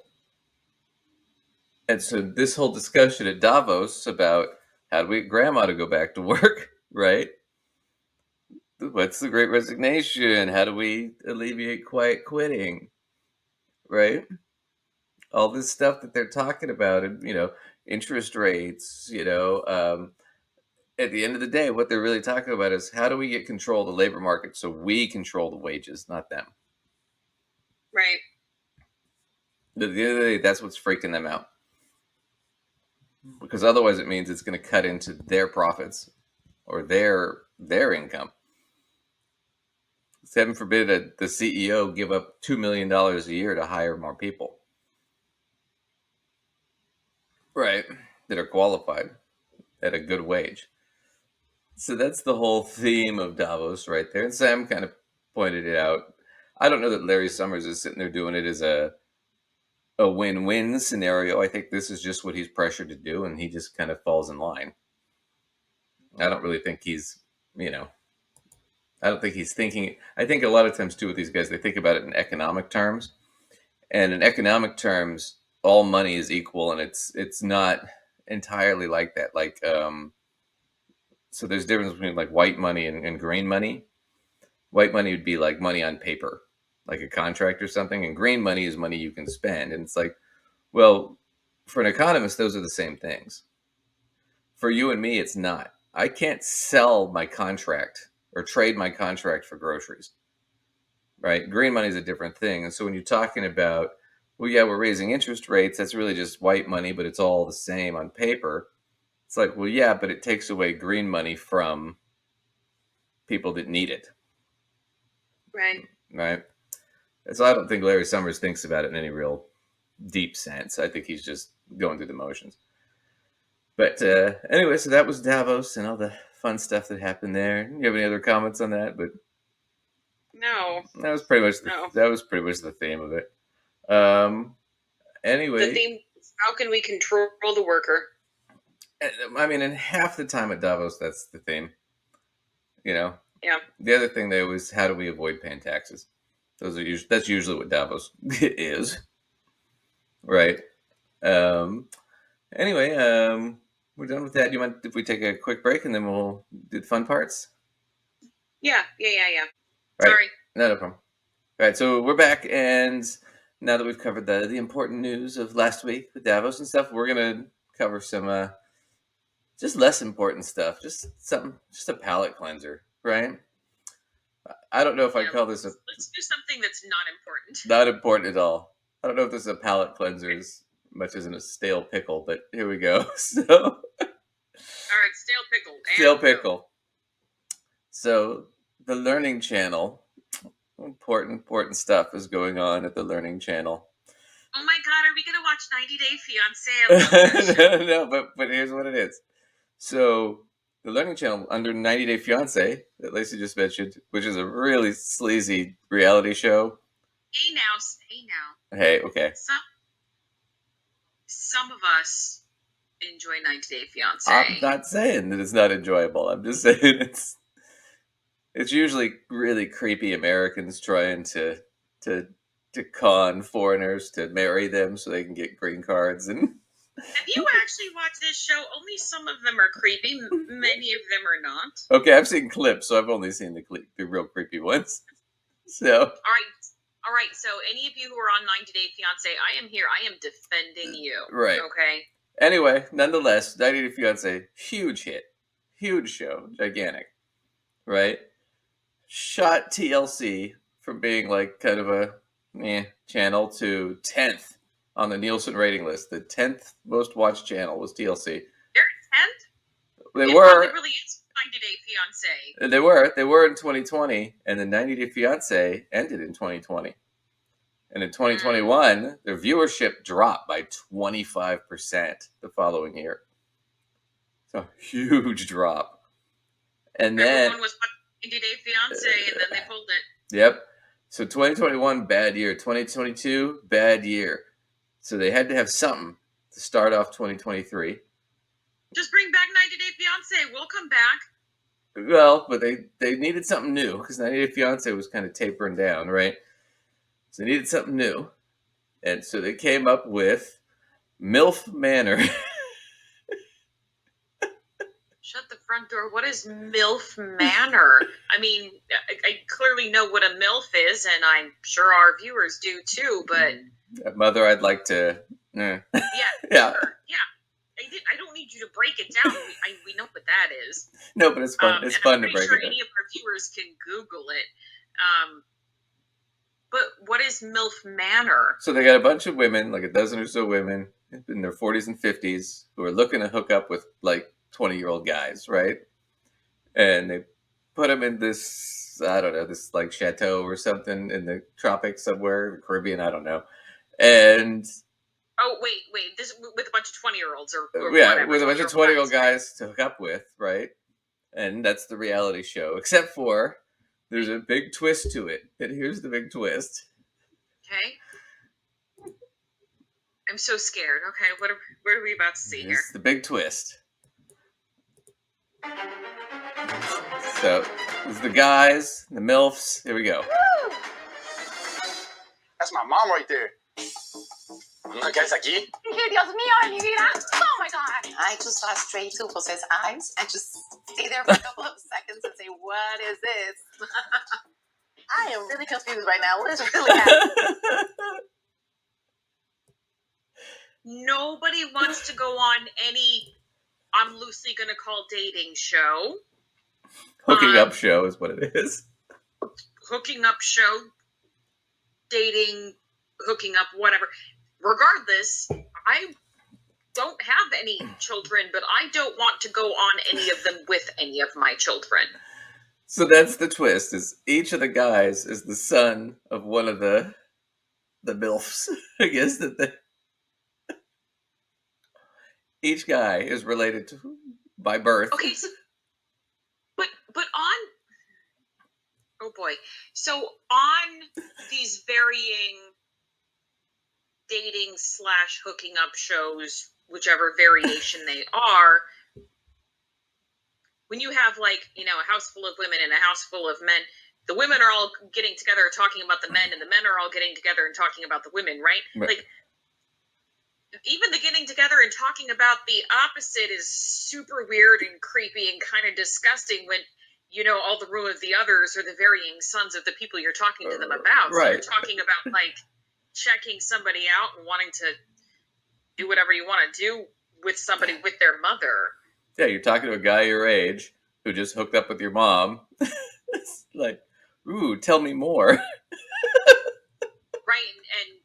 And so this whole discussion at Davos about how do we get grandma to go back to work, right? What's the Great Resignation? How do we alleviate quiet quitting, right? All this stuff that they're talking about, and interest rates, and at the end of the day, what they're really talking about is how do we get control of the labor market so we control the wages, not them. Right. At the end of the day, that's what's freaking them out. Because otherwise it means it's going to cut into their profits or their income. Heaven forbid that the CEO give up $2 million a year to hire more people. Right. That are qualified at a good wage. So that's the whole theme of Davos right there. And Sam kind of pointed it out. I don't know that Larry Summers is sitting there doing it as a win-win scenario. I think this is just what he's pressured to do, and he just kind of falls in line. I don't really think he's, I don't think he's thinking. I think a lot of times, too, with these guys, they think about it in economic terms. And in economic terms, all money is equal, and it's not entirely like that. Like, so there's a difference between like white money and green money. White money would be like money on paper, like a contract or something, and green money is money you can spend. And it's like, well, for an economist, those are the same things. For you and me, it's not. I can't sell my contract or trade my contract for groceries, right? Green money is a different thing. And so when you're talking about, well, yeah, we're raising interest rates, that's really just white money, but it's all the same on paper. It's like, well, yeah, but it takes away green money from people that need it. Right. Right. So I don't think Larry Summers thinks about it in any real deep sense. I think he's just going through the motions. But anyway, so that was Davos and all the fun stuff that happened there. You have any other comments on that? But no, that was pretty much the theme of it. Anyway, the theme: how can we control the worker? I mean, in half the time at Davos, that's the theme. Yeah. The other thing there was how do we avoid paying taxes? That's usually what Davos is, right? Anyway, we're done with that. Do you mind if we take a quick break and then we'll do the fun parts? Yeah. Right. Sorry. No problem. All right, so we're back, and now that we've covered the important news of last week with Davos and stuff, we're gonna cover some just less important stuff, just a palate cleanser, right? I don't know if I'd call this Let's do something that's not important. Not important at all. I don't know if this is a palate cleanser as much as in a stale pickle, but here we go. So, all right, stale pickle. Stale pickle. So, the Learning Channel. Important stuff is going on at the Learning Channel. Oh my God, are we going to watch 90 Day Fiancé? No, but here's what it is. So, the Learning Channel, under 90 Day Fiancé, that Lacey just mentioned, which is a really sleazy reality show. Hey now. Hey, okay. Some of us enjoy 90 Day Fiancé. I'm not saying that it's not enjoyable. I'm just saying it's usually really creepy Americans trying to con foreigners to marry them so they can get green cards. And have you actually watched this show? Only some of them are creepy. Many of them are not. Okay, I've seen clips, so I've only seen the real creepy ones. So. All right. So any of you who are on 90 Day Fiancé, I am here. I am defending you. Right. Okay. Anyway, nonetheless, 90 Day Fiancé, huge hit, huge show, gigantic, right? Shot TLC from being like kind of a channel to 10th on the Nielsen rating list. The 10th most watched channel was TLC. They're 10th? They were. It really is 90 Day Fiancé. They were in 2020, and the 90 Day Fiancé ended in 2020. And in 2021, their viewership dropped by 25% the following year. So huge drop. And then everyone was 90 Day Fiancé, and then they pulled it. Yep. So 2021, bad year. 2022, bad year. So they had to have something to start off 2023. Just bring back 90 Day Fiancé. We'll come back. Well, but they needed something new because 90 Day Fiancé was kind of tapering down, right? So they needed something new. And so they came up with MILF Manor. Shut the front door. What is MILF Manor? I mean, I clearly know what a MILF is, and I'm sure our viewers do too, but... Mother, I'd like to... Yeah. Yeah. Sure. Yeah. I don't need you to break it down. We know what that is. No, but it's fun. It's fun to break sure it down. Any of our viewers can Google it. But what is MILF Manor? So they got a bunch of women, like a dozen or so women in their 40s and 50s, who are looking to hook up with like 20-year-old guys, right? And they put them in this, I don't know, this like chateau or something in the tropics somewhere, the Caribbean, I don't know. And oh wait, this with a bunch of 20-year-olds or yeah, whatever, with a bunch of 20-year-old guys to hook up with, right? And that's the reality show, except for there's a big twist to it. And here's the big twist. Okay. I'm so scared. Okay, what are we about to see here? This is the big twist. So, it's the guys, the MILFs. Here we go. That's my mom right there. ¿Qué haces aquí? Dios mío, de mi vida. Oh my God. I just saw straight to Jose's eyes and just stay there for a couple of seconds and say, what is this? I am really confused right now. What is really happening? Nobody wants to go on any, I'm loosely going to call dating show. Hooking up show is what it is. Hooking up show, dating, hooking up, whatever. Regardless, I don't have any children, but I don't want to go on any of them with any of my children. So that's the twist, is each of the guys is the son of one of the MILFs. I guess that each guy is related to by birth. Okay, so, but on, oh boy. So on these varying dating / hooking up shows, whichever variation they are, when you have like, you know, a house full of women and a house full of men, the women are all getting together talking about the men, and the men are all getting together and talking about the women, right? Like, even the getting together and talking about the opposite is super weird and creepy and kind of disgusting when, you know, all the room of the others are the varying sons of the people you're talking to them about. Right. So you're talking about, like, checking somebody out and wanting to do whatever you want to do with somebody with their mother. Yeah, you're talking to a guy your age who just hooked up with your mom. It's like, ooh, tell me more. Right, and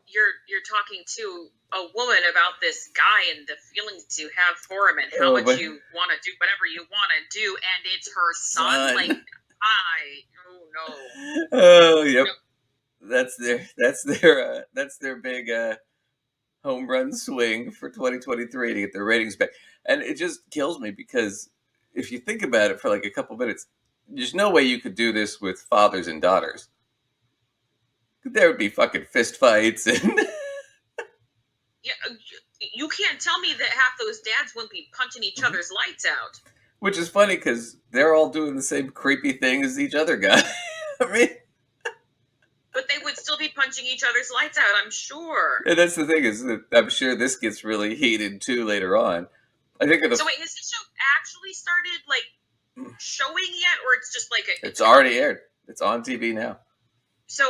you're talking to a woman about this guy and the feelings you have for him and how much you want to do whatever you want to do, and it's her son. Like, oh no. Oh, yep. No. That's their big home run swing for 2023 to get their ratings back. And it just kills me because if you think about it for like a couple minutes, there's no way you could do this with fathers and daughters. There would be fucking fist fights and yeah, you can't tell me that half those dads wouldn't be punching each other's lights out. Which is funny because they're all doing the same creepy thing as each other guy. I mean, but they would still be punching each other's lights out, I'm sure. And that's the thing is that I'm sure this gets really heated too later on. I think so wait, has the show actually started like showing yet, or it's just like it's already aired? It's on TV now. So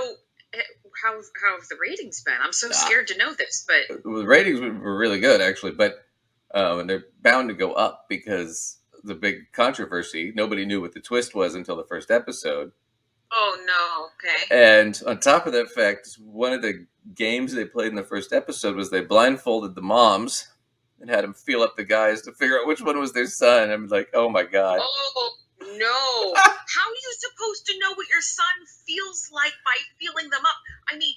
how have the ratings been? I'm so scared to know this, but the ratings were really good actually, but and they're bound to go up because the big controversy. Nobody knew what the twist was until the first episode. Oh no! Okay. And on top of that fact, one of the games they played in the first episode was they blindfolded the moms and had them feel up the guys to figure out which one was their son. I'm like, oh my god. Oh no! How are you supposed to know what your son feels like by feeling them up? I mean,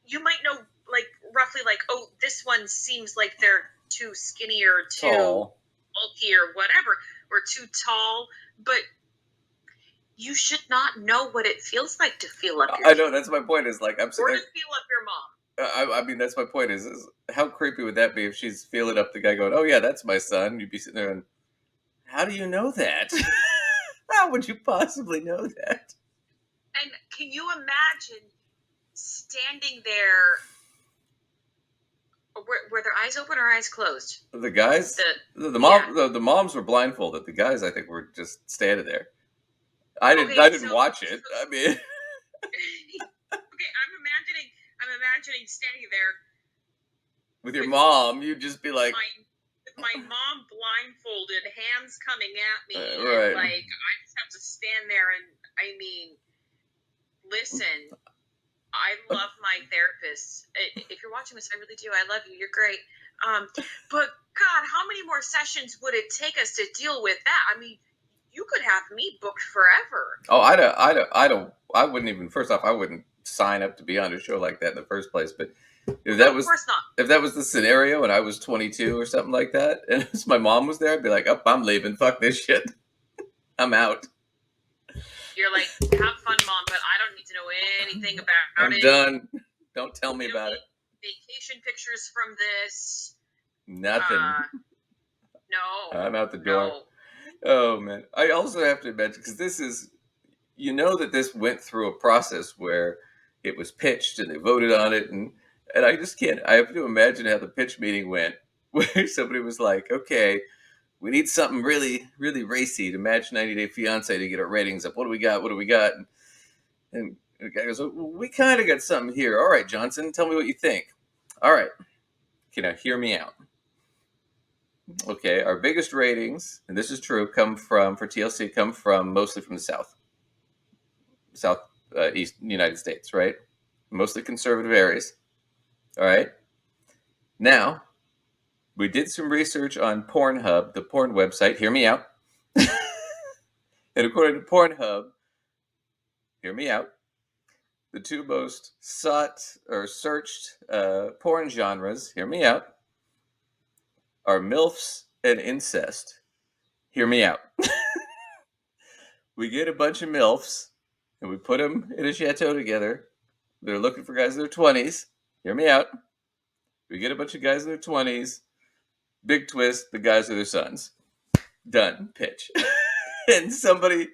you might know like roughly like, oh, this one seems like they're too skinny or too bulky or whatever, or too tall, but you should not know what it feels like to feel up your I know, that's my point is like, I'm or to feel up your mom. I mean, that's my point is how creepy would that be if she's feeling up the guy going, oh yeah, that's my son. You'd be sitting there and, how do you know that? How would you possibly know that? And can you imagine standing there, were their eyes open or eyes closed? The guys? The moms were blindfolded. The guys, I think, were just standing there. I didn't watch it. I mean, okay, I'm imagining standing there with your mom. You'd just be like, with my mom blindfolded, hands coming at me, right. and like I just have to stand there. And I mean, listen, I love my therapist. If you're watching this, I really do. I love you. You're great. But God, how many more sessions would it take us to deal with that? I mean, you could have me booked forever. Oh, I wouldn't even. First off, I wouldn't sign up to be on a show like that in the first place. But if that was, of course not. If that was the scenario and I was 22 or something like that, and my mom was there, I'd be like, "Oh, I'm leaving. Fuck this shit. I'm out. You're like, have fun, Mom, but I don't need to know anything about I'm it. done. Don't tell me about it. Vacation pictures from this. Nothing. No. I'm out the door. No. Oh man. I also have to mention, because this is, you know, that this went through a process where it was pitched and they voted on it, and I just can't. I have to imagine how the pitch meeting went, where somebody was like, "Okay, we need something really, really racy to match 90 Day Fiance to get our ratings up. What do we got? What do we got?" And the guy goes, "Well, we kind of got something here. All right, Johnson, tell me what you think." All right, now hear me out. Okay, our biggest ratings, and this is true, come from, for TLC, come from mostly from the East United States, right? Mostly conservative areas. All right. Now, we did some research on Pornhub, the porn website. Hear me out. And according to Pornhub, hear me out, the two most sought or searched porn genres, hear me out, are MILFs and incest. Hear me out. We get a bunch of MILFs and we put them in a chateau together. They're looking for guys in their 20s. Hear me out. We get a bunch of guys in their 20s. Big twist, the guys are their sons. Done. Pitch. And somebody,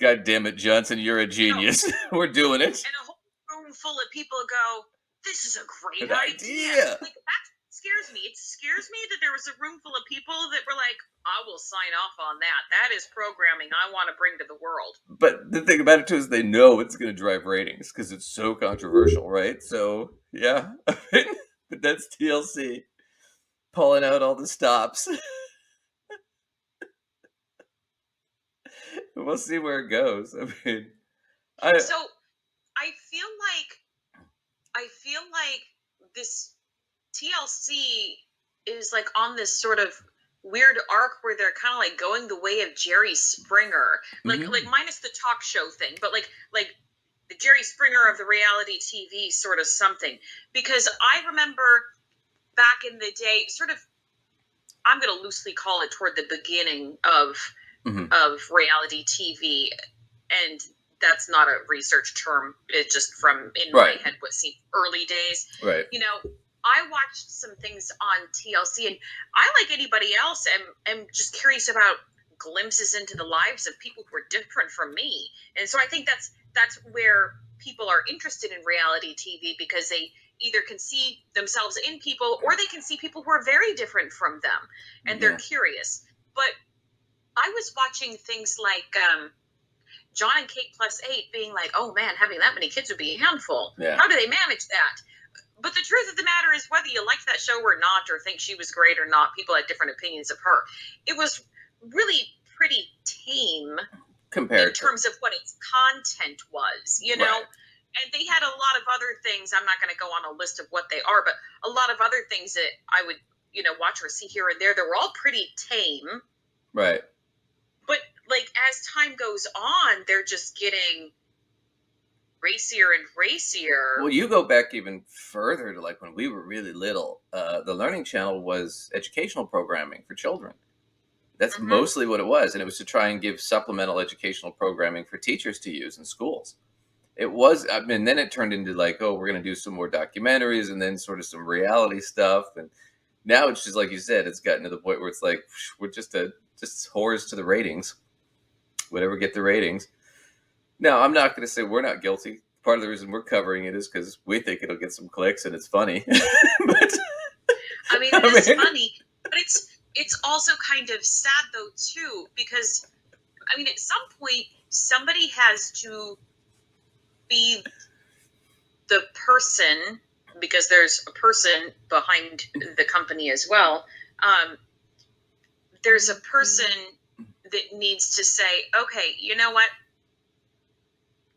God damn it, Johnson, you're a genius. We're doing it. And a whole room full of people go, this is a great Good idea. Like, that scares me. It scares me that there was a room full of people that were like, I will sign off on that. That is programming I want to bring to the world. But the thing about it, too, is they know it's going to drive ratings because it's so controversial, right? So, yeah. But that's TLC. Pulling out all the stops. We'll see where it goes. I mean, so I feel like this TLC is like on this sort of weird arc where they're kind of like going the way of Jerry Springer, like minus the talk show thing, but like the Jerry Springer of the reality TV sort of something. Because I remember back in the day, sort of, I'm going to loosely call it toward the beginning of reality TV, and that's not a research term. It's just from in my head what seemed early days. Right. You know, I watched some things on TLC, and I, like anybody else, am just curious about glimpses into the lives of people who are different from me. And so I think that's where people are interested in reality TV, because they either can see themselves in people, or they can see people who are very different from them, and they're curious. But I was watching things like John and Kate +8 being like, oh man, having that many kids would be a handful. Yeah. How do they manage that? But the truth of the matter is, whether you liked that show or not, or think she was great or not, people had different opinions of her. It was really pretty tame compared in terms of what its content was, you know? Right. And they had a lot of other things. I'm not going to go on a list of what they are, but a lot of other things that I would, watch or see here and there. They were all pretty tame. Right. But like as time goes on, they're just getting racier and racier. Well, you go back even further to like when we were really little. The Learning Channel was educational programming for children. That's mostly what it was. And it was to try and give supplemental educational programming for teachers to use in schools. It was, I mean, then it turned into like, oh, we're going to do some more documentaries and then sort of some reality stuff. And now it's just like you said, it's gotten to the point where it's like, we're just whores to the ratings. Whatever get the ratings. Now, I'm not going to say we're not guilty. Part of the reason we're covering it is because we think it'll get some clicks and it's funny. But, I mean, it is funny, but it's also kind of sad though too, because I mean, at some point, somebody has to be the person, because there's a person behind the company as well, there's a person that needs to say, okay, you know what?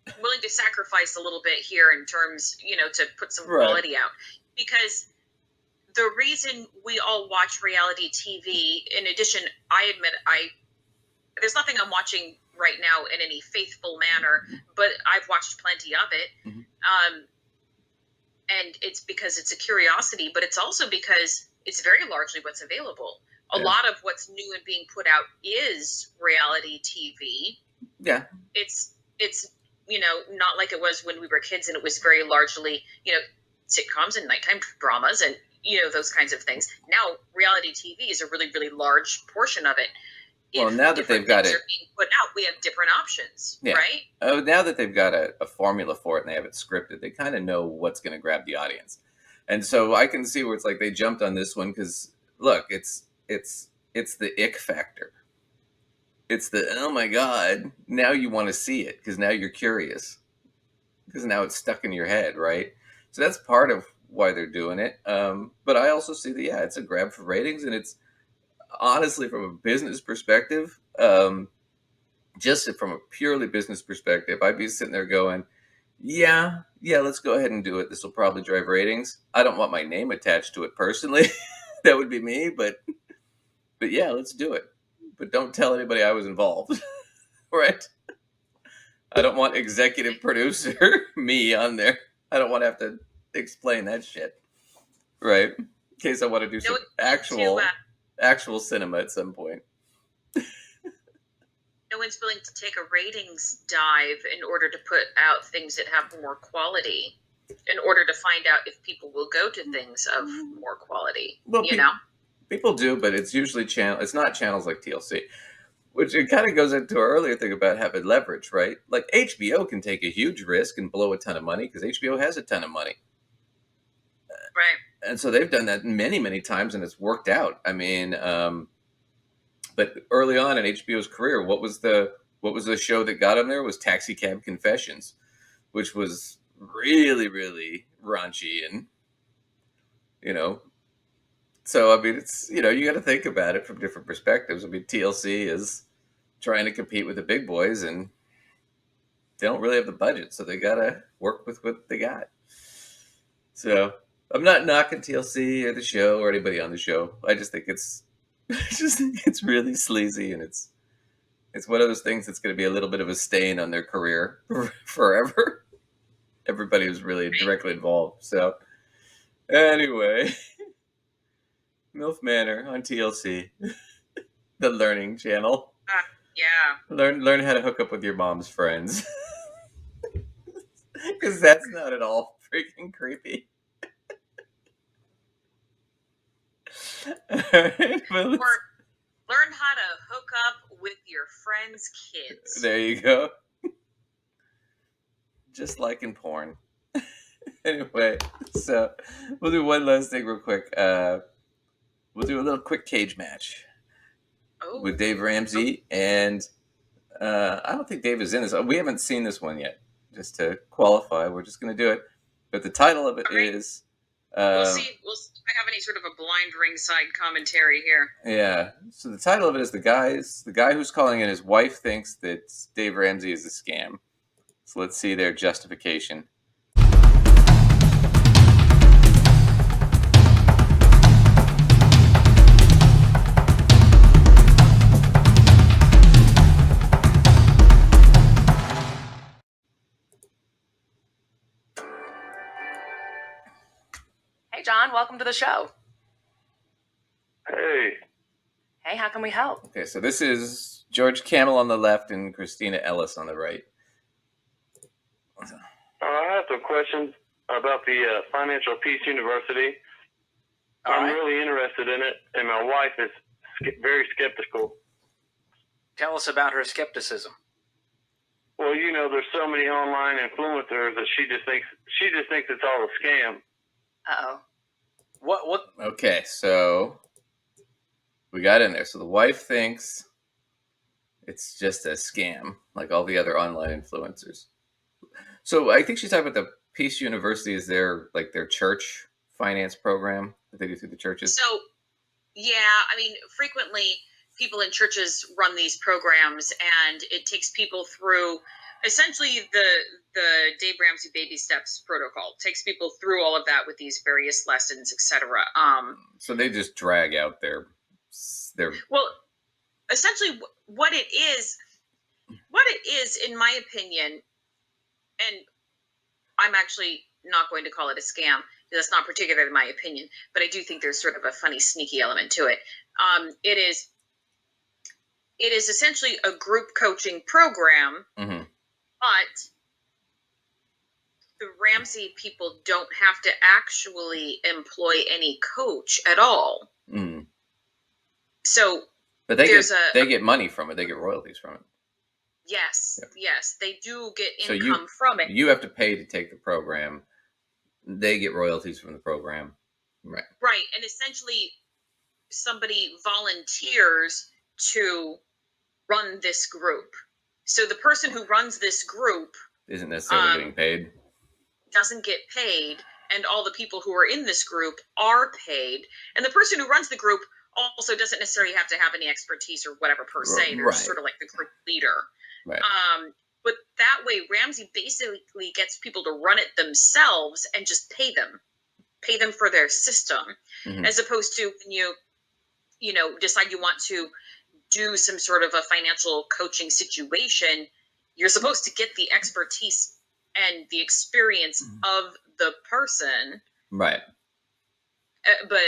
I'm willing to sacrifice a little bit here in terms, to put some quality out. Because the reason we all watch reality TV, in addition, I admit there's nothing I'm watching right now in any faithful manner, but I've watched plenty of it. And it's because it's a curiosity, but it's also because it's very largely what's available. A lot of what's new and being put out is reality TV. Yeah. It's not like it was when we were kids and it was very largely, sitcoms and nighttime dramas and, those kinds of things. Now, reality TV is a really, really large portion of it. Well, now that they've got it being put out, we have different options, right? Oh, now that they've got a formula for it and they have it scripted, they kind of know what's going to grab the audience. And so I can see where it's like they jumped on this one because, look, it's the ick factor. It's the, oh my God, now you want to see it because now you're curious. Because now it's stuck in your head, right? So that's part of why they're doing it. But I also see that, it's a grab for ratings, and it's honestly from a business perspective, just from a purely business perspective, I'd be sitting there going, yeah, let's go ahead and do it. This will probably drive ratings. I don't want my name attached to it personally. That would be me, but yeah, let's do it. But don't tell anybody I was involved, right? I don't want executive producer me on there. I don't want to have to explain that shit, right? In case I want to do some actual cinema at some point. No one's willing to take a ratings dive in order to put out things that have more quality, in order to find out if people will go to things of more quality. Well, people do, but it's usually it's not channels like TLC, which it kind of goes into our earlier thing about having leverage, right? Like HBO can take a huge risk and blow a ton of money because HBO has a ton of money. Right. And so they've done that many, many times and it's worked out. I mean, but early on in HBO's career, what was the show that got them there? Was Taxi Cab Confessions, which was really, really raunchy and, so, I mean, it's, you got to think about it from different perspectives. I mean, TLC is trying to compete with the big boys and they don't really have the budget, so they got to work with what they got. So I'm not knocking TLC or the show or anybody on the show. I just think it's really sleazy, and it's one of those things that's going to be a little bit of a stain on their career forever. Everybody was really directly involved. So anyway, MILF Manor on TLC, the learning channel. Yeah. Learn how to hook up with your mom's friends. Because that's not at all freaking creepy. Right, or learn how to hook up with your friends' kids. There you go. Just like in porn. Anyway, so we'll do one last thing real quick. We'll do a little quick cage match with Dave Ramsey, and I don't think Dave is in this. We haven't seen this one yet. Just to qualify, we're just going to do it. But the title of it is. We'll see. I have any sort of a blind ringside commentary here. Yeah. So the title of it is the guy who's calling in, his wife thinks that Dave Ramsey is a scam. So let's see their justification. Hey, John, welcome to the show. Hey. Hey, how can we help? Okay, so this is George Camel on the left and Christina Ellis on the right. I have some questions about the Financial Peace University. I'm really interested in it, and my wife is very skeptical. Tell us about her skepticism. Well, there's so many online influencers that she just thinks it's all a scam. Uh-oh. What? Okay, so we got in there. So the wife thinks it's just a scam, like all the other online influencers. So I think she's talking about the Peace University is their church finance program that they do through the churches. So, yeah, I mean, frequently people in churches run these programs, and it takes people through essentially the Dave Ramsey baby steps protocol. It takes people through all of that with these various lessons, etc. So they just drag out their well, essentially what it is, in my opinion, and I'm actually not going to call it a scam. That's not particularly my opinion, but I do think there's sort of a funny, sneaky element to it. It is essentially a group coaching program, but the Ramsey people don't have to actually employ any coach at all. So, but they get money from it. They get royalties from it. Yes, they do get income from it. You have to pay to take the program. They get royalties from the program. Right. Right, and essentially somebody volunteers to run this group. So the person who runs this group isn't necessarily getting paid. Doesn't get paid, and all the people who are in this group are paid. And the person who runs the group also doesn't necessarily have to have any expertise or whatever per se. They're sort of like the group leader. Right. But that way, Ramsey basically gets people to run it themselves and just pay them for their system, as opposed to when you decide you want to do some sort of a financial coaching situation, you're supposed to get the expertise and the experience of the person. Right. But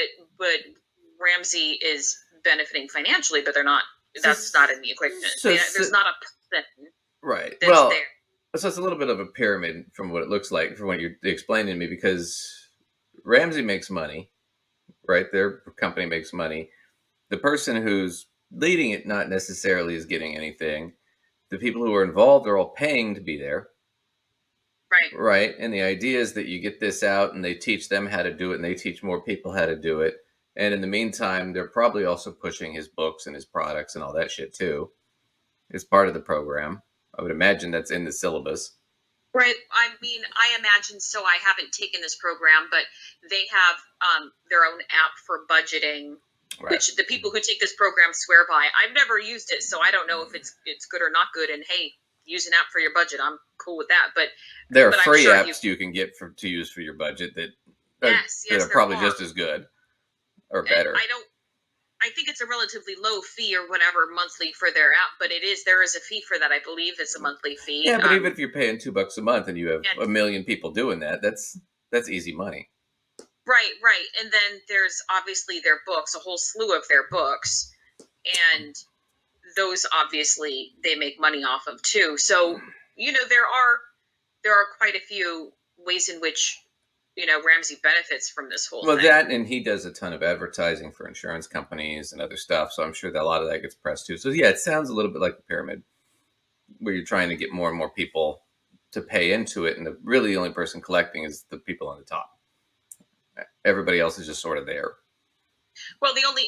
Ramsey is benefiting financially, but they're not. That's not in the equation. There's not a person. Right. That's well, there. So it's a little bit of a pyramid from what it looks like from what you're explaining to me, because Ramsey makes money, right? Their company makes money. The person who's leading it not necessarily is getting anything. The people who are involved are all paying to be there. Right. Right. And the idea is that you get this out and they teach them how to do it, and they teach more people how to do it. And in the meantime, they're probably also pushing his books and his products and all that shit too. It's part of the program. I would imagine that's in the syllabus. Right. I mean, I imagine so. I haven't taken this program, but they have their own app for budgeting, which the people who take this program swear by. I've never used it, so I don't know if it's good or not good. And hey, use an app for your budget. I'm cool with that. But there are free apps you can get to use for your budget that are probably just as good or better. I think it's a relatively low fee or whatever monthly for their app, but there is a fee for that. I believe it's a monthly fee. Yeah, but even if you're paying $2 a month and you have a million people doing that, that's easy money. Right. And then there's obviously their books, a whole slew of their books, and those obviously they make money off of too. So, there are quite a few ways in which Ramsey benefits from this whole thing. Well, that, and he does a ton of advertising for insurance companies and other stuff, so I'm sure that a lot of that gets pressed too. So yeah, it sounds a little bit like the pyramid, where you're trying to get more and more people to pay into it, and really the only person collecting is the people on the top. Everybody else is just sort of there. Well, the only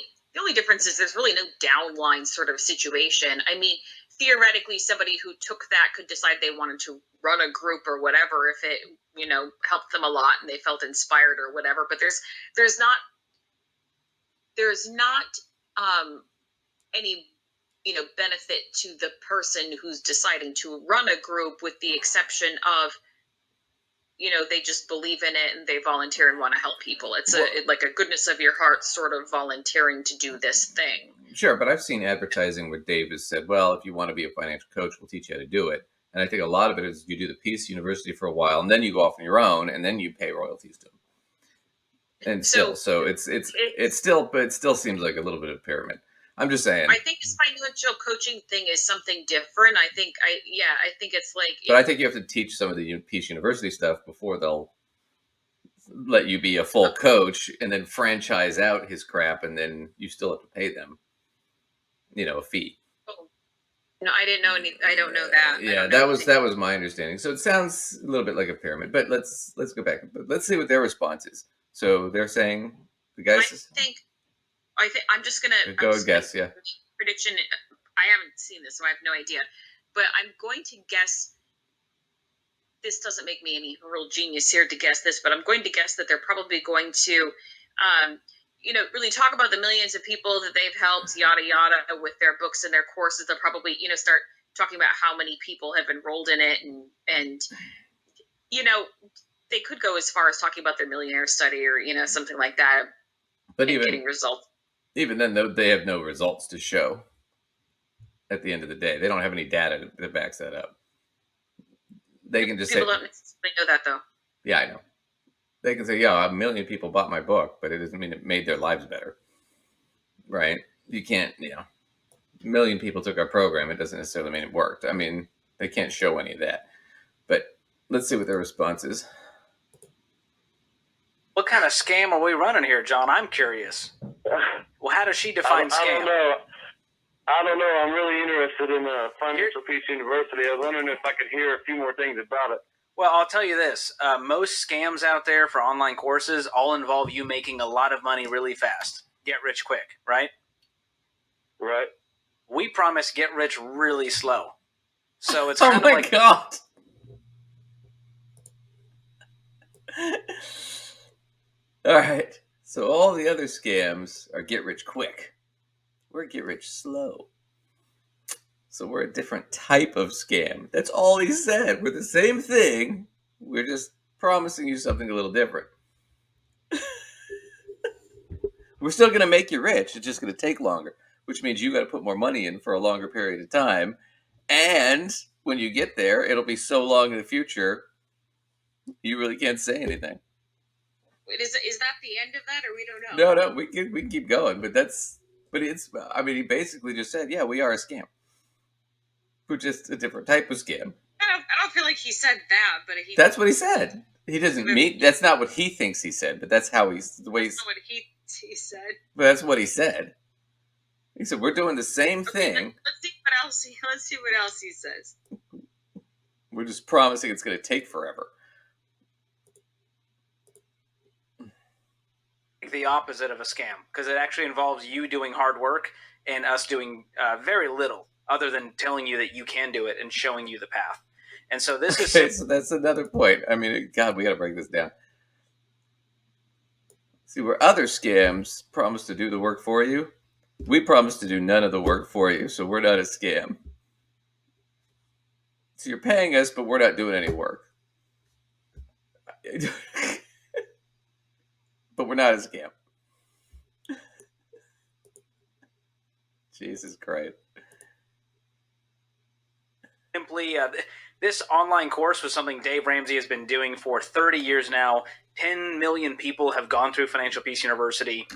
difference is there's really no downline sort of situation. I mean, theoretically, somebody who took that could decide they wanted to run a group or whatever if it helped them a lot and they felt inspired or whatever. But there's not any benefit to the person who's deciding to run a group, with the exception of they just believe in it and they volunteer and want to help people. It's like a goodness of your heart sort of volunteering to do this thing. Sure, but I've seen advertising where Dave has said, well, if you want to be a financial coach, we'll teach you how to do it. And I think a lot of it is you do the Peace University for a while, and then you go off on your own, and then you pay royalties to them. And so it still seems like a little bit of a pyramid. I'm just saying. I think this financial coaching thing is something different. I think it's like. But I think you have to teach some of the Peace University stuff before they'll let you be a full coach, and then franchise out his crap, and then you still have to pay them, a fee. No, I didn't know any. I don't know that. Yeah, that was my understanding. So it sounds a little bit like a pyramid. But let's go back. Let's see what their response is. So they're saying the guys. I'm just gonna guess. Yeah. Prediction. I haven't seen this, so I have no idea. But I'm going to guess. This doesn't make me any real genius here to guess this, but I'm going to guess that they're probably going to really talk about the millions of people that they've helped, yada, yada, with their books and their courses. They'll probably, start talking about how many people have enrolled in it. And they could go as far as talking about their millionaire study or, something like that. But even getting results. Even then, though, they have no results to show at the end of the day. They don't have any data that backs that up. They can just people don't necessarily know that, though. Yeah, I know. They can say, yeah, 1 million people bought my book, but it doesn't mean it made their lives better. Right? You can't, 1 million people took our program. It doesn't necessarily mean it worked. I mean, they can't show any of that. But let's see what their response is. What kind of scam are we running here, John? I'm curious. Well, how does she define scam? I don't know. I'm really interested in Financial Peace University. I was wondering if I could hear a few more things about it. Well, I'll tell you this. Most scams out there for online courses all involve you making a lot of money really fast. Get rich quick, right? Right. We promise get rich really slow. So it's oh kind my of like... God. All right. So all the other scams are get rich quick. We're get rich slow. So we're a different type of scam. That's all he said. We're the same thing. We're just promising you something a little different. We're still going to make you rich. It's just going to take longer, which means you got to put more money in for a longer period of time. And when you get there, it'll be so long in the future, you really can't say anything. Wait, is that the end of that, or we don't know? No, we can keep going, but he basically just said, yeah, we are a scam. We're just a different type of scam. I don't feel like he said that, but that's what he said. He doesn't mean, that's not what he thinks he said, but that's how that's not what he said. But that's what he said. He said, we're doing the same thing. Let's see what else he says. We're just promising it's going to take forever. The opposite of a scam, because it actually involves you doing hard work and us doing very little other than telling you that you can do it and showing you the path. And so this is... So that's another point. I mean, God, we got to break this down. See, where other scams promise to do the work for you, we promise to do none of the work for you, so we're not a scam. So you're paying us, but we're not doing any work. But we're not a scam. Jesus Christ. Simply, this online course was something Dave Ramsey has been doing for 30 years now. 10 million people have gone through Financial Peace University.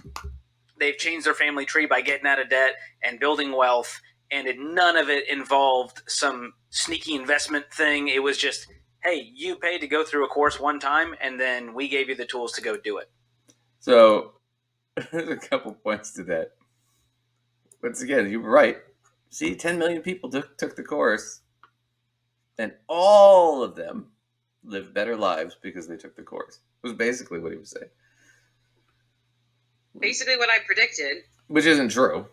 They've changed their family tree by getting out of debt and building wealth, and none of it involved some sneaky investment thing. It was just, hey, you paid to go through a course one time, and then we gave you the tools to go do it. So, there's a couple points to that. Once again, you were right. See, 10 million people took the course, and all of them lived better lives because they took the course. It was basically what he was saying. Basically what I predicted. Which isn't true.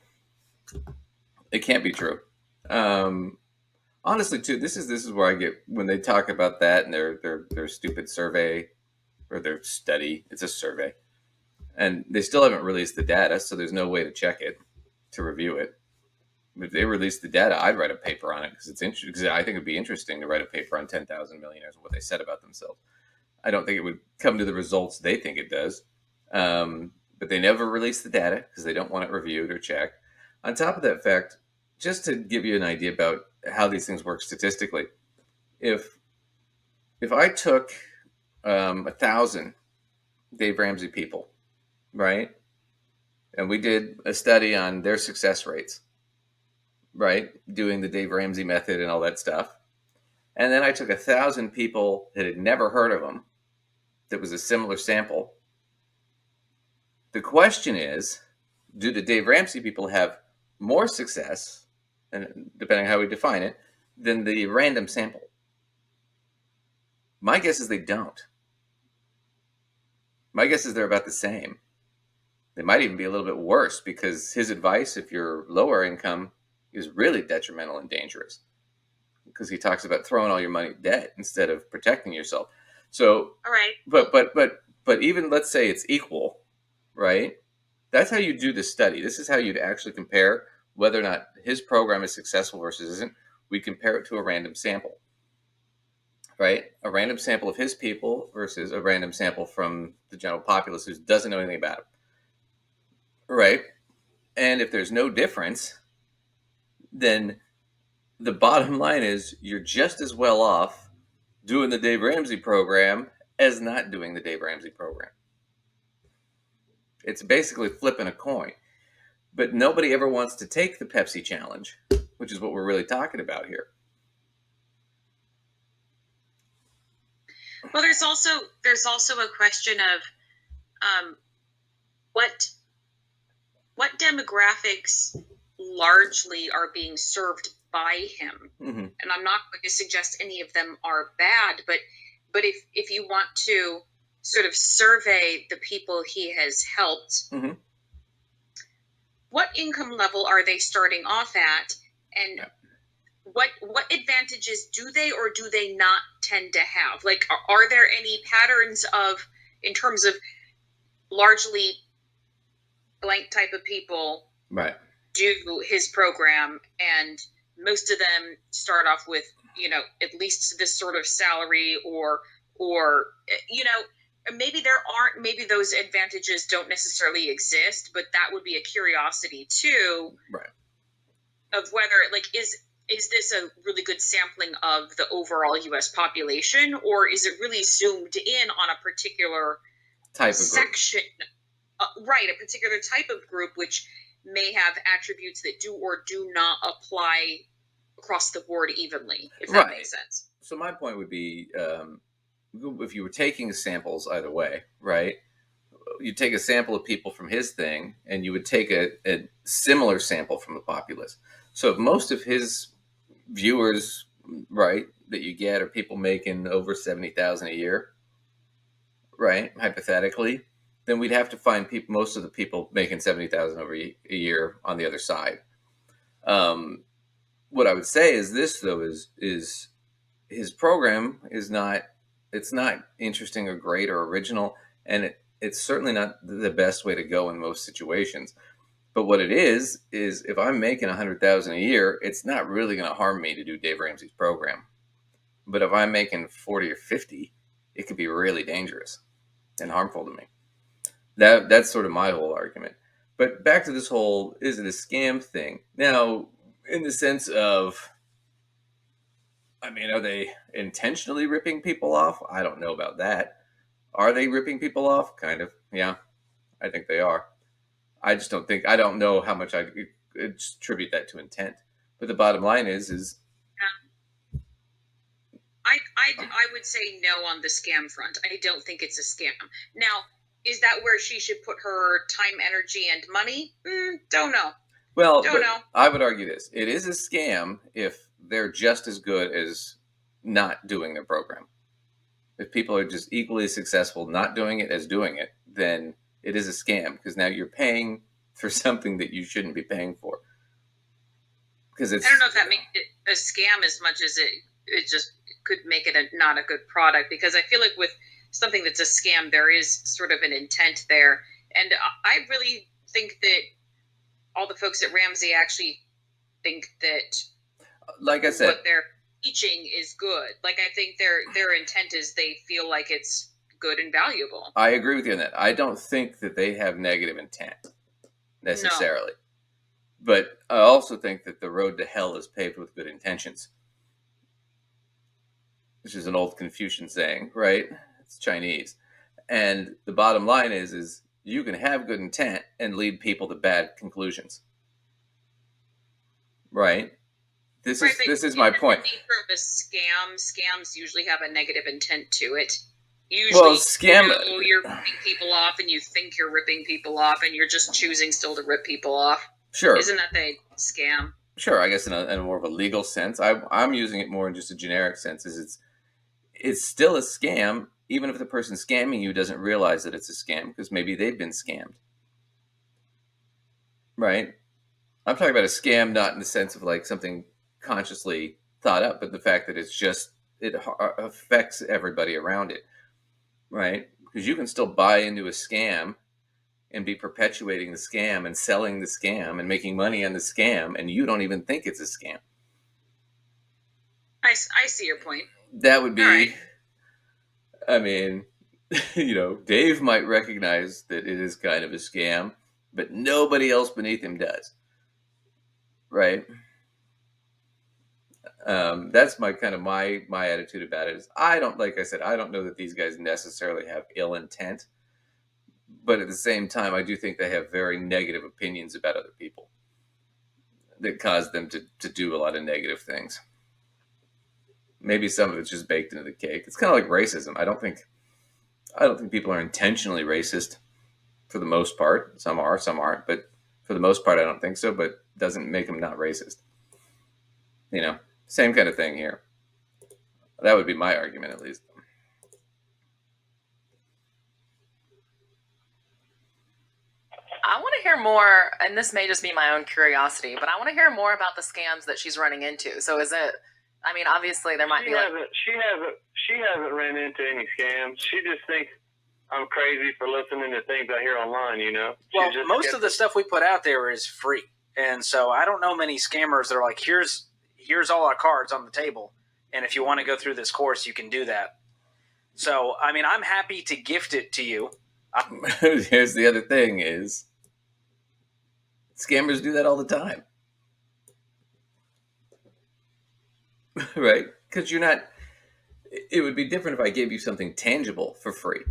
It can't be true. Honestly, too, this is where I get, when they talk about that and their stupid survey, or their study, it's a survey. And they still haven't released the data, so there's no way to check it, to review it. If they release the data, I'd write a paper on it because it's interesting. Because I think it'd be interesting to write a paper on 10,000 millionaires and what they said about themselves. I don't think it would come to the results they think it does, but they never release the data because they don't want it reviewed or checked. On top of that fact, just to give you an idea about how these things work statistically, if I took 1,000 Dave Ramsey people, right, and we did a study on their success rates, right, doing the Dave Ramsey method and all that stuff. And then I took 1,000 people that had never heard of him, that was a similar sample. The question is, do the Dave Ramsey people have more success, and depending on how we define it, than the random sample? My guess is they don't. My guess is they're about the same. They might even be a little bit worse because his advice, if you're lower income, is really detrimental and dangerous, because he talks about throwing all your money at debt instead of protecting yourself. So, all right. But even let's say it's equal, right? That's how you do the study. This is how you'd actually compare whether or not his program is successful versus isn't. We compare it to a random sample, right? A random sample of his people versus a random sample from the general populace who doesn't know anything about him, right? And if there's no difference, then the bottom line is you're just as well off doing the Dave Ramsey program as not doing the Dave Ramsey program. It's basically flipping a coin. But nobody ever wants to take the Pepsi challenge, which is what we're really talking about here. Well, there's also a question of what demographics largely are being served by him. Mm-hmm. And I'm not going to suggest any of them are bad, but if you want to sort of survey the people he has helped, mm-hmm. what income level are they starting off at, and what advantages do they or do they not tend to have? Like, are there any patterns of, in terms of largely blank type of people right. do his program, and most of them start off with, at least this sort of salary, or maybe those advantages don't necessarily exist, but that would be a curiosity too, right? Of whether, like, is this a really good sampling of the overall U.S. population, or is it really zoomed in on a particular type of section? Right, a particular type of group, which may have attributes that do or do not apply across the board evenly, if that makes sense. So my point would be, if you were taking samples either way, right? You take a sample of people from his thing, and you would take a similar sample from the populace. So if most of his viewers, right, that you get are people making over $70,000 a year, right, hypothetically, then we'd have to find most of the people making $70,000 over a year on the other side. What I would say is this, though, is his program is not, it's not interesting or great or original, and it's certainly not the best way to go in most situations. But what it is if I'm making $100,000 a year, it's not really going to harm me to do Dave Ramsey's program. But if I'm making 40 or 50, it could be really dangerous and harmful to me. That's sort of my whole argument. But back to this whole, is it a scam thing? Now, in the sense of, I mean, are they intentionally ripping people off? I don't know about that. Are they ripping people off? Kind of. Yeah, I think they are. I just don't think, I don't know how much I attribute that to intent. But the bottom line is I would say no on the scam front. I don't think it's a scam. Now, is that where she should put her time, energy, and money? Don't know. Well, don't know. I would argue this. It is a scam if they're just as good as not doing their program. If people are just equally successful not doing it as doing it, then it is a scam, because now you're paying for something that you shouldn't be paying for. Because it's, I don't know if that makes it a scam as much as it just could make it not a good product, because I feel like with something that's a scam, there is sort of an intent there. And I really think that all the folks at Ramsey actually think that, like I said, what they're teaching is good. Like, I think their intent is they feel like it's good and valuable. I agree with you on that. I don't think that they have negative intent necessarily. No. But I also think that the road to hell is paved with good intentions, which is an old Confucian saying, right? It's Chinese. And the bottom line is you can have good intent and lead people to bad conclusions. Right? This is my point. The nature of a scams usually have a negative intent to it. Usually, you're ripping people off, and you think you're ripping people off, and you're just choosing still to rip people off. Sure. Isn't that the scam? Sure, I guess in a more of a legal sense. I'm using it more in just a generic sense. It's still a scam, even if the person scamming you doesn't realize that it's a scam, because maybe they've been scammed. Right? I'm talking about a scam not in the sense of like something consciously thought up, but the fact that it affects everybody around it. Right? Because you can still buy into a scam and be perpetuating the scam and selling the scam and making money on the scam, and you don't even think it's a scam. I see your point. That would be, right. I mean, Dave might recognize that it is kind of a scam, but nobody else beneath him does. Right? That's my attitude about it. Is like I said, I don't know that these guys necessarily have ill intent, but at the same time, I do think they have very negative opinions about other people that cause them to do a lot of negative things. Maybe some of it's just baked into the cake. It's kind of like racism. I don't think people are intentionally racist for the most part. Some are, some aren't, but for the most part, I don't think so, but doesn't make them not racist. Same kind of thing here. That would be my argument, at least. I want to hear more, and this may just be my own curiosity, but I want to hear more about the scams that she's running into. So is it, I mean, obviously there might be she hasn't ran into any scams. She just thinks I'm crazy for listening to things I hear online, Well, most of the stuff we put out there is free. And so I don't know many scammers that are like, here's all our cards on the table, and if you want to go through this course, you can do that. So, I mean, I'm happy to gift it to you. Here's the other thing is, scammers do that all the time. Right? Because it would be different if I gave you something tangible for free.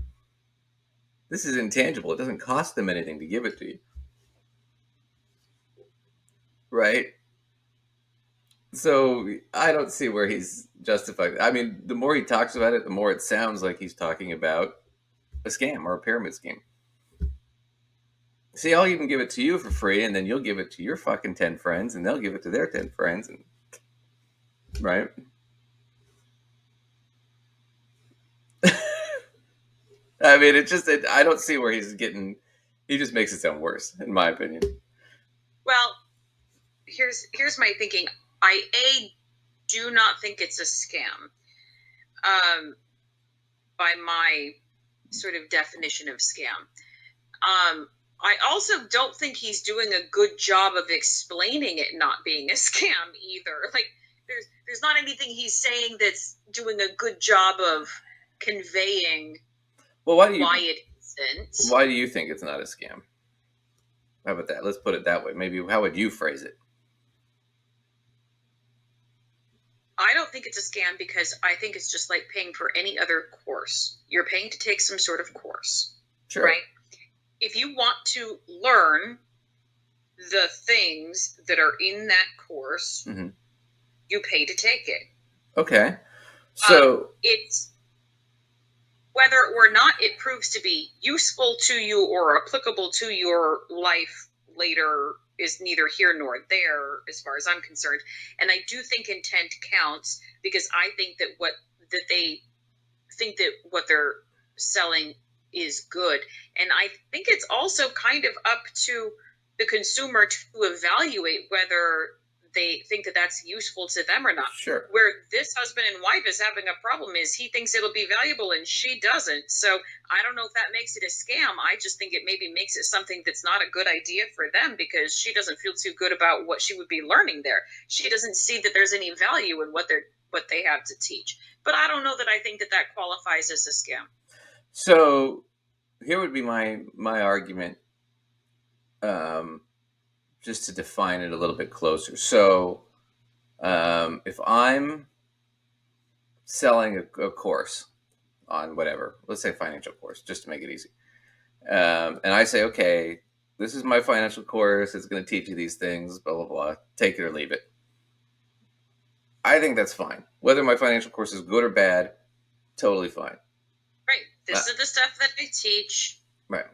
This is intangible. It doesn't cost them anything to give it to you. Right? So I don't see where he's justified. I mean, the more he talks about it, the more it sounds like he's talking about a scam or a pyramid scheme. See, I'll even give it to you for free, and then you'll give it to your fucking 10 friends, and they'll give it to their 10 friends, and right? I mean, I don't see where he's getting. He just makes it sound worse, in my opinion. Well, here's my thinking. I do not think it's a scam. By my sort of definition of scam. I also don't think he's doing a good job of explaining it not being a scam either. Like, there's not anything he's saying that's doing a good job of conveying why it isn't. Why do you think it's not a scam? How about that? Let's put it that way. Maybe how would you phrase it? I don't think it's a scam because I think it's just like paying for any other course. You're paying to take some sort of course. Sure. Right? If you want to learn the things that are in that course, you pay to take it. Okay. So it's whether or not it proves to be useful to you or applicable to your life later is neither here nor there as far as I'm concerned. And I do think intent counts because I think that they think that what they're selling is good. And I think it's also kind of up to the consumer to evaluate whether they think that that's useful to them or not. Sure. Where this husband and wife is having a problem is he thinks it'll be valuable and she doesn't. So I don't know if that makes it a scam. I just think it maybe makes it something that's not a good idea for them because she doesn't feel too good about what she would be learning there. She doesn't see that there's any value in what they have to teach. But I don't know that I think that qualifies as a scam. So here would be my argument, just to define it a little bit closer. So if I'm selling a course on whatever, let's say financial course, just to make it easy, and I say, okay, this is my financial course, it's going to teach you these things, blah, blah, blah, take it or leave it. I think that's fine. Whether my financial course is good or bad, totally fine. Right. This is the stuff that I teach. Right.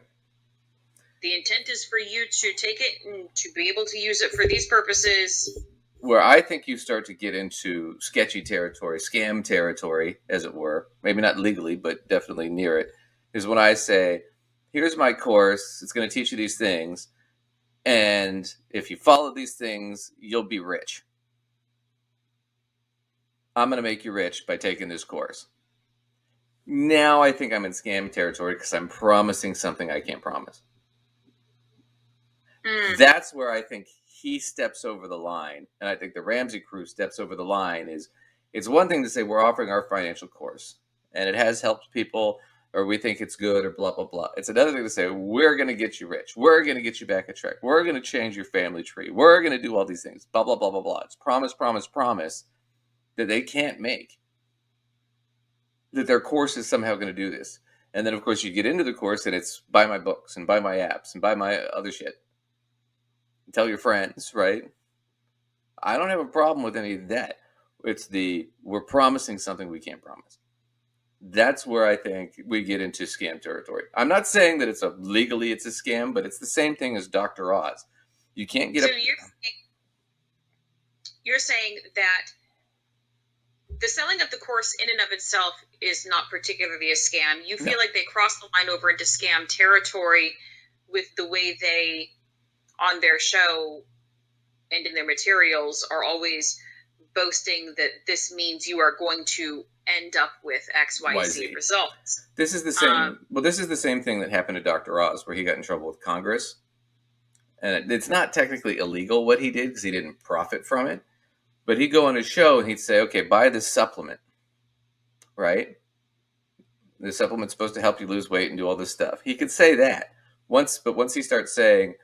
The intent is for you to take it and to be able to use it for these purposes. Where I think you start to get into sketchy territory, scam territory, as it were, maybe not legally, but definitely near it, is when I say, here's my course, it's going to teach you these things, and if you follow these things, you'll be rich. I'm going to make you rich by taking this course. Now I think I'm in scam territory because I'm promising something I can't promise. That's where I think he steps over the line, and I think the Ramsey crew steps over the line. Is it's one thing to say we're offering our financial course, and it has helped people, or we think it's good, or blah, blah, blah. It's another thing to say, we're going to get you rich. We're going to get you back on track. We're going to change your family tree. We're going to do all these things, blah, blah, blah, blah, blah. It's promise, promise, promise that they can't make, that their course is somehow going to do this. And then, of course, you get into the course, and it's buy my books, and buy my apps, and buy my other shit. And tell your friends, right? I don't have a problem with any of that. It's we're promising something we can't promise. That's where I think we get into scam territory. I'm not saying that legally it's a scam, but it's the same thing as Dr. Oz. You can't get you're saying that the selling of the course in and of itself is not particularly a scam. You feel like they cross the line over into scam territory with the way they, on their show and in their materials, are always boasting that this means you are going to end up with XYZ results. This is the same. This is the same thing that happened to Dr. Oz, where he got in trouble with Congress. And it's not technically illegal what he did because he didn't profit from it. But he'd go on his show and he'd say, okay, buy this supplement, right? The supplement's supposed to help you lose weight and do all this stuff. He could say that but once he starts saying,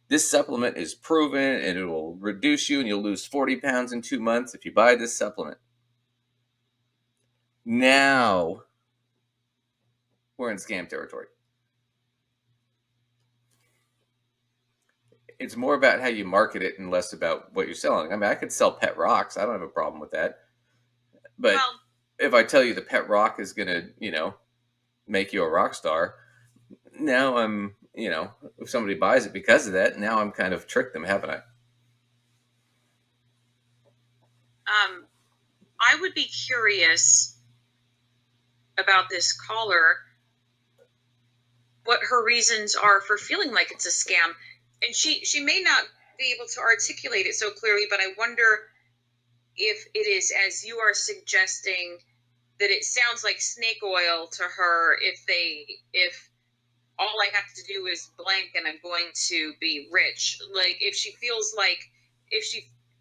this supplement is proven and it will reduce you and you'll lose 40 pounds in 2 months if you buy this supplement. Now we're in scam territory. It's more about how you market it and less about what you're selling. I mean, I could sell pet rocks. I don't have a problem with that. But if I tell you the pet rock is going to, make you a rock star, now I'm, if somebody buys it because of that, now I'm kind of tricked them, haven't I? I would be curious about this caller, what her reasons are for feeling like it's a scam. And she may not be able to articulate it so clearly, but I wonder if it is, as you are suggesting, that it sounds like snake oil to her if all I have to do is blank and I'm going to be rich. Like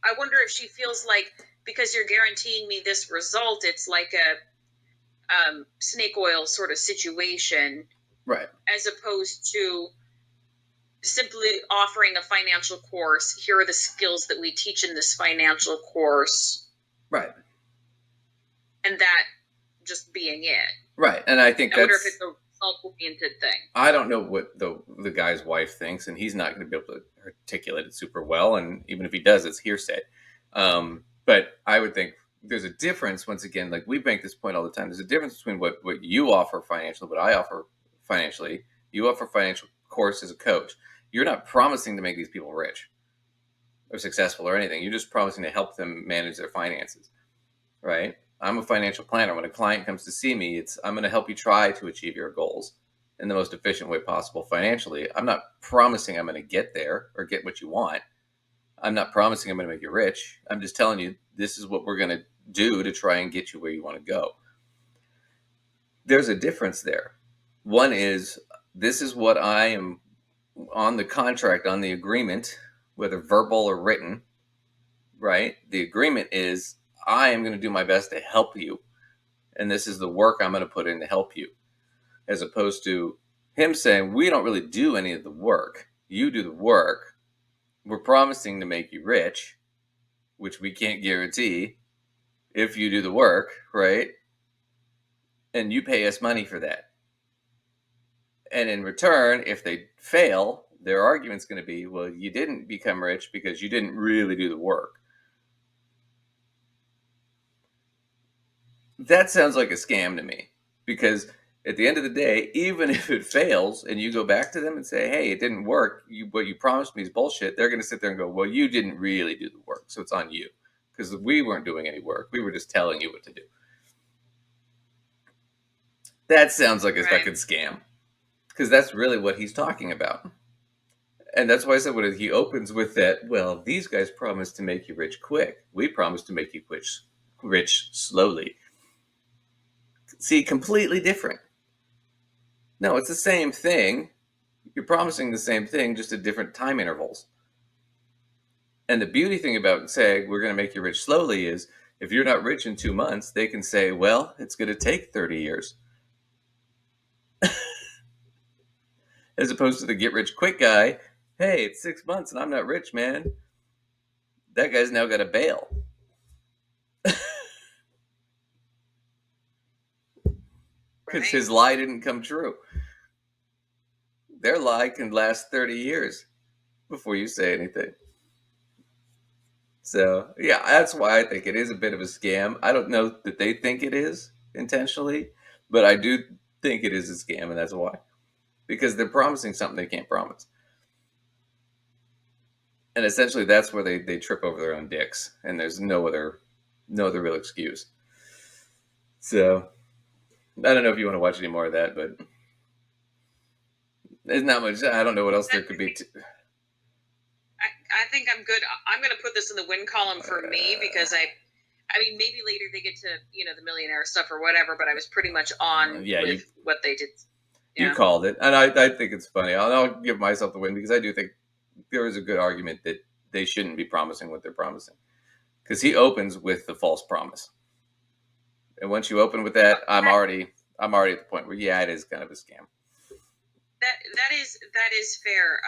I wonder if she feels like, because you're guaranteeing me this result, it's like a snake oil sort of situation. Right. As opposed to simply offering a financial course. Here are the skills that we teach in this financial course. Right. And that just being it. Right. And I think I wonder if it's a result-oriented thing. I don't know what the guy's wife thinks, and he's not going to be able to articulate it super well. And even if he does, it's hearsay. But I would think there's a difference, once again, like we make this point all the time. There's a difference between what you offer financially, what I offer financially. You offer financial course as a coach. You're not promising to make these people rich or successful or anything. You're just promising to help them manage their finances, right? I'm a financial planner. When a client comes to see me, I'm going to help you try to achieve your goals in the most efficient way possible financially. I'm not promising I'm going to get there or get what you want. I'm not promising I'm going to make you rich. I'm just telling you this is what we're going to do to try and get you where you want to go. There's a difference there. One is, this is what I am on the contract, on the agreement, whether verbal or written, right? The agreement is, I am going to do my best to help you. And this is the work I'm going to put in to help you. As opposed to him saying, we don't really do any of the work. You do the work. We're promising to make you rich, which we can't guarantee if you do the work, right? And you pay us money for that. And in return, if they fail, their argument's going to be, well, you didn't become rich because you didn't really do the work. That sounds like a scam to me, because at the end of the day, even if it fails and you go back to them and say, hey, it didn't work, what you promised me is bullshit, they're going to sit there and go, well, you didn't really do the work, so it's on you, because we weren't doing any work. We were just telling you what to do. That sounds like a fucking scam, because that's really what he's talking about. And that's why I said when he opens with that, well, these guys promise to make you rich quick. We promise to make you rich slowly. See, completely different. No, it's the same thing. You're promising the same thing, just at different time intervals. And the beauty thing about saying we're going to make you rich slowly is if you're not rich in 2 months, they can say, well, it's going to take 30 years. As opposed to the get rich quick guy, hey, it's 6 months and I'm not rich, man. That guy's now got to bail. Because his lie didn't come true. Their lie can last 30 years before you say anything. So, yeah, that's why I think it is a bit of a scam. I don't know that they think it is intentionally, but I do think it is a scam, and that's why. Because they're promising something they can't promise. And essentially that's where they trip over their own dicks, and there's no other real excuse. So, I don't know if you want to watch any more of that, but there's not much. I don't know what else there could be. I think I'm good. I'm going to put this in the win column for me because I mean, maybe later they get to, the millionaire stuff or whatever, but I was pretty much on with what they did. You called it. And I think it's funny. I'll give myself the win because I do think there is a good argument that they shouldn't be promising what they're promising. Because he opens with the false promise. And once you open with that, I'm already at the point where, it is kind of a scam. That is fair.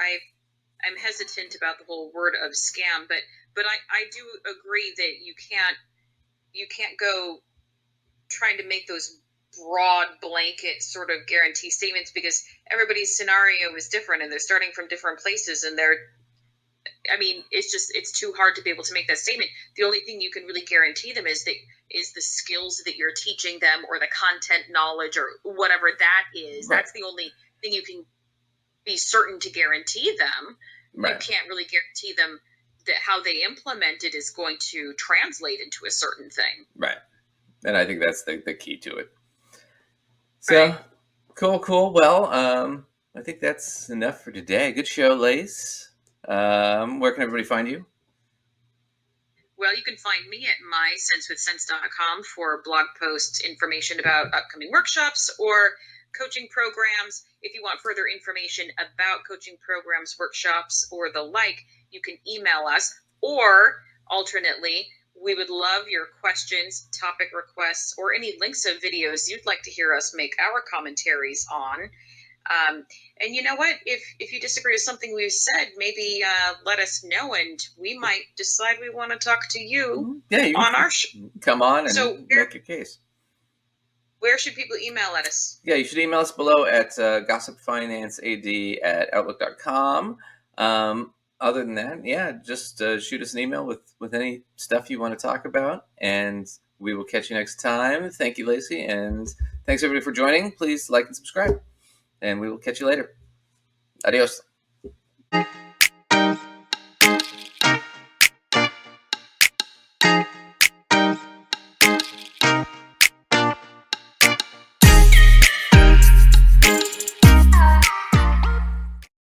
I'm hesitant about the whole word of scam, but I do agree that you can't go trying to make those broad blanket sort of guarantee statements because everybody's scenario is different and they're starting from different places and it's too hard to be able to make that statement. The only thing you can really guarantee them is the skills that you're teaching them or the content knowledge or whatever that is. Right. That's the only thing you can be certain to guarantee them. Right. You can't really guarantee them that how they implement it is going to translate into a certain thing. Right. And I think that's the key to it. So, cool. Well, I think that's enough for today. Good show, Lace. Where can everybody find you? Well, you can find me at mysensewithsense.com for blog posts, information about upcoming workshops or coaching programs. If you want further information about coaching programs, workshops, or the like, you can email us, or alternately, we would love your questions, topic requests, or any links of videos you'd like to hear us make our commentaries on. And you know what? If you disagree with something we've said, maybe let us know, and we might decide we want to talk to you on our show. Come on and make your case. Where should people email at us? Yeah, you should email us below at gossipfinancead@outlook.com. Other than that, just shoot us an email with any stuff you want to talk about, and we will catch you next time. Thank you, Lacey, and thanks everybody for joining. Please like and subscribe, and we will catch you later. Adios.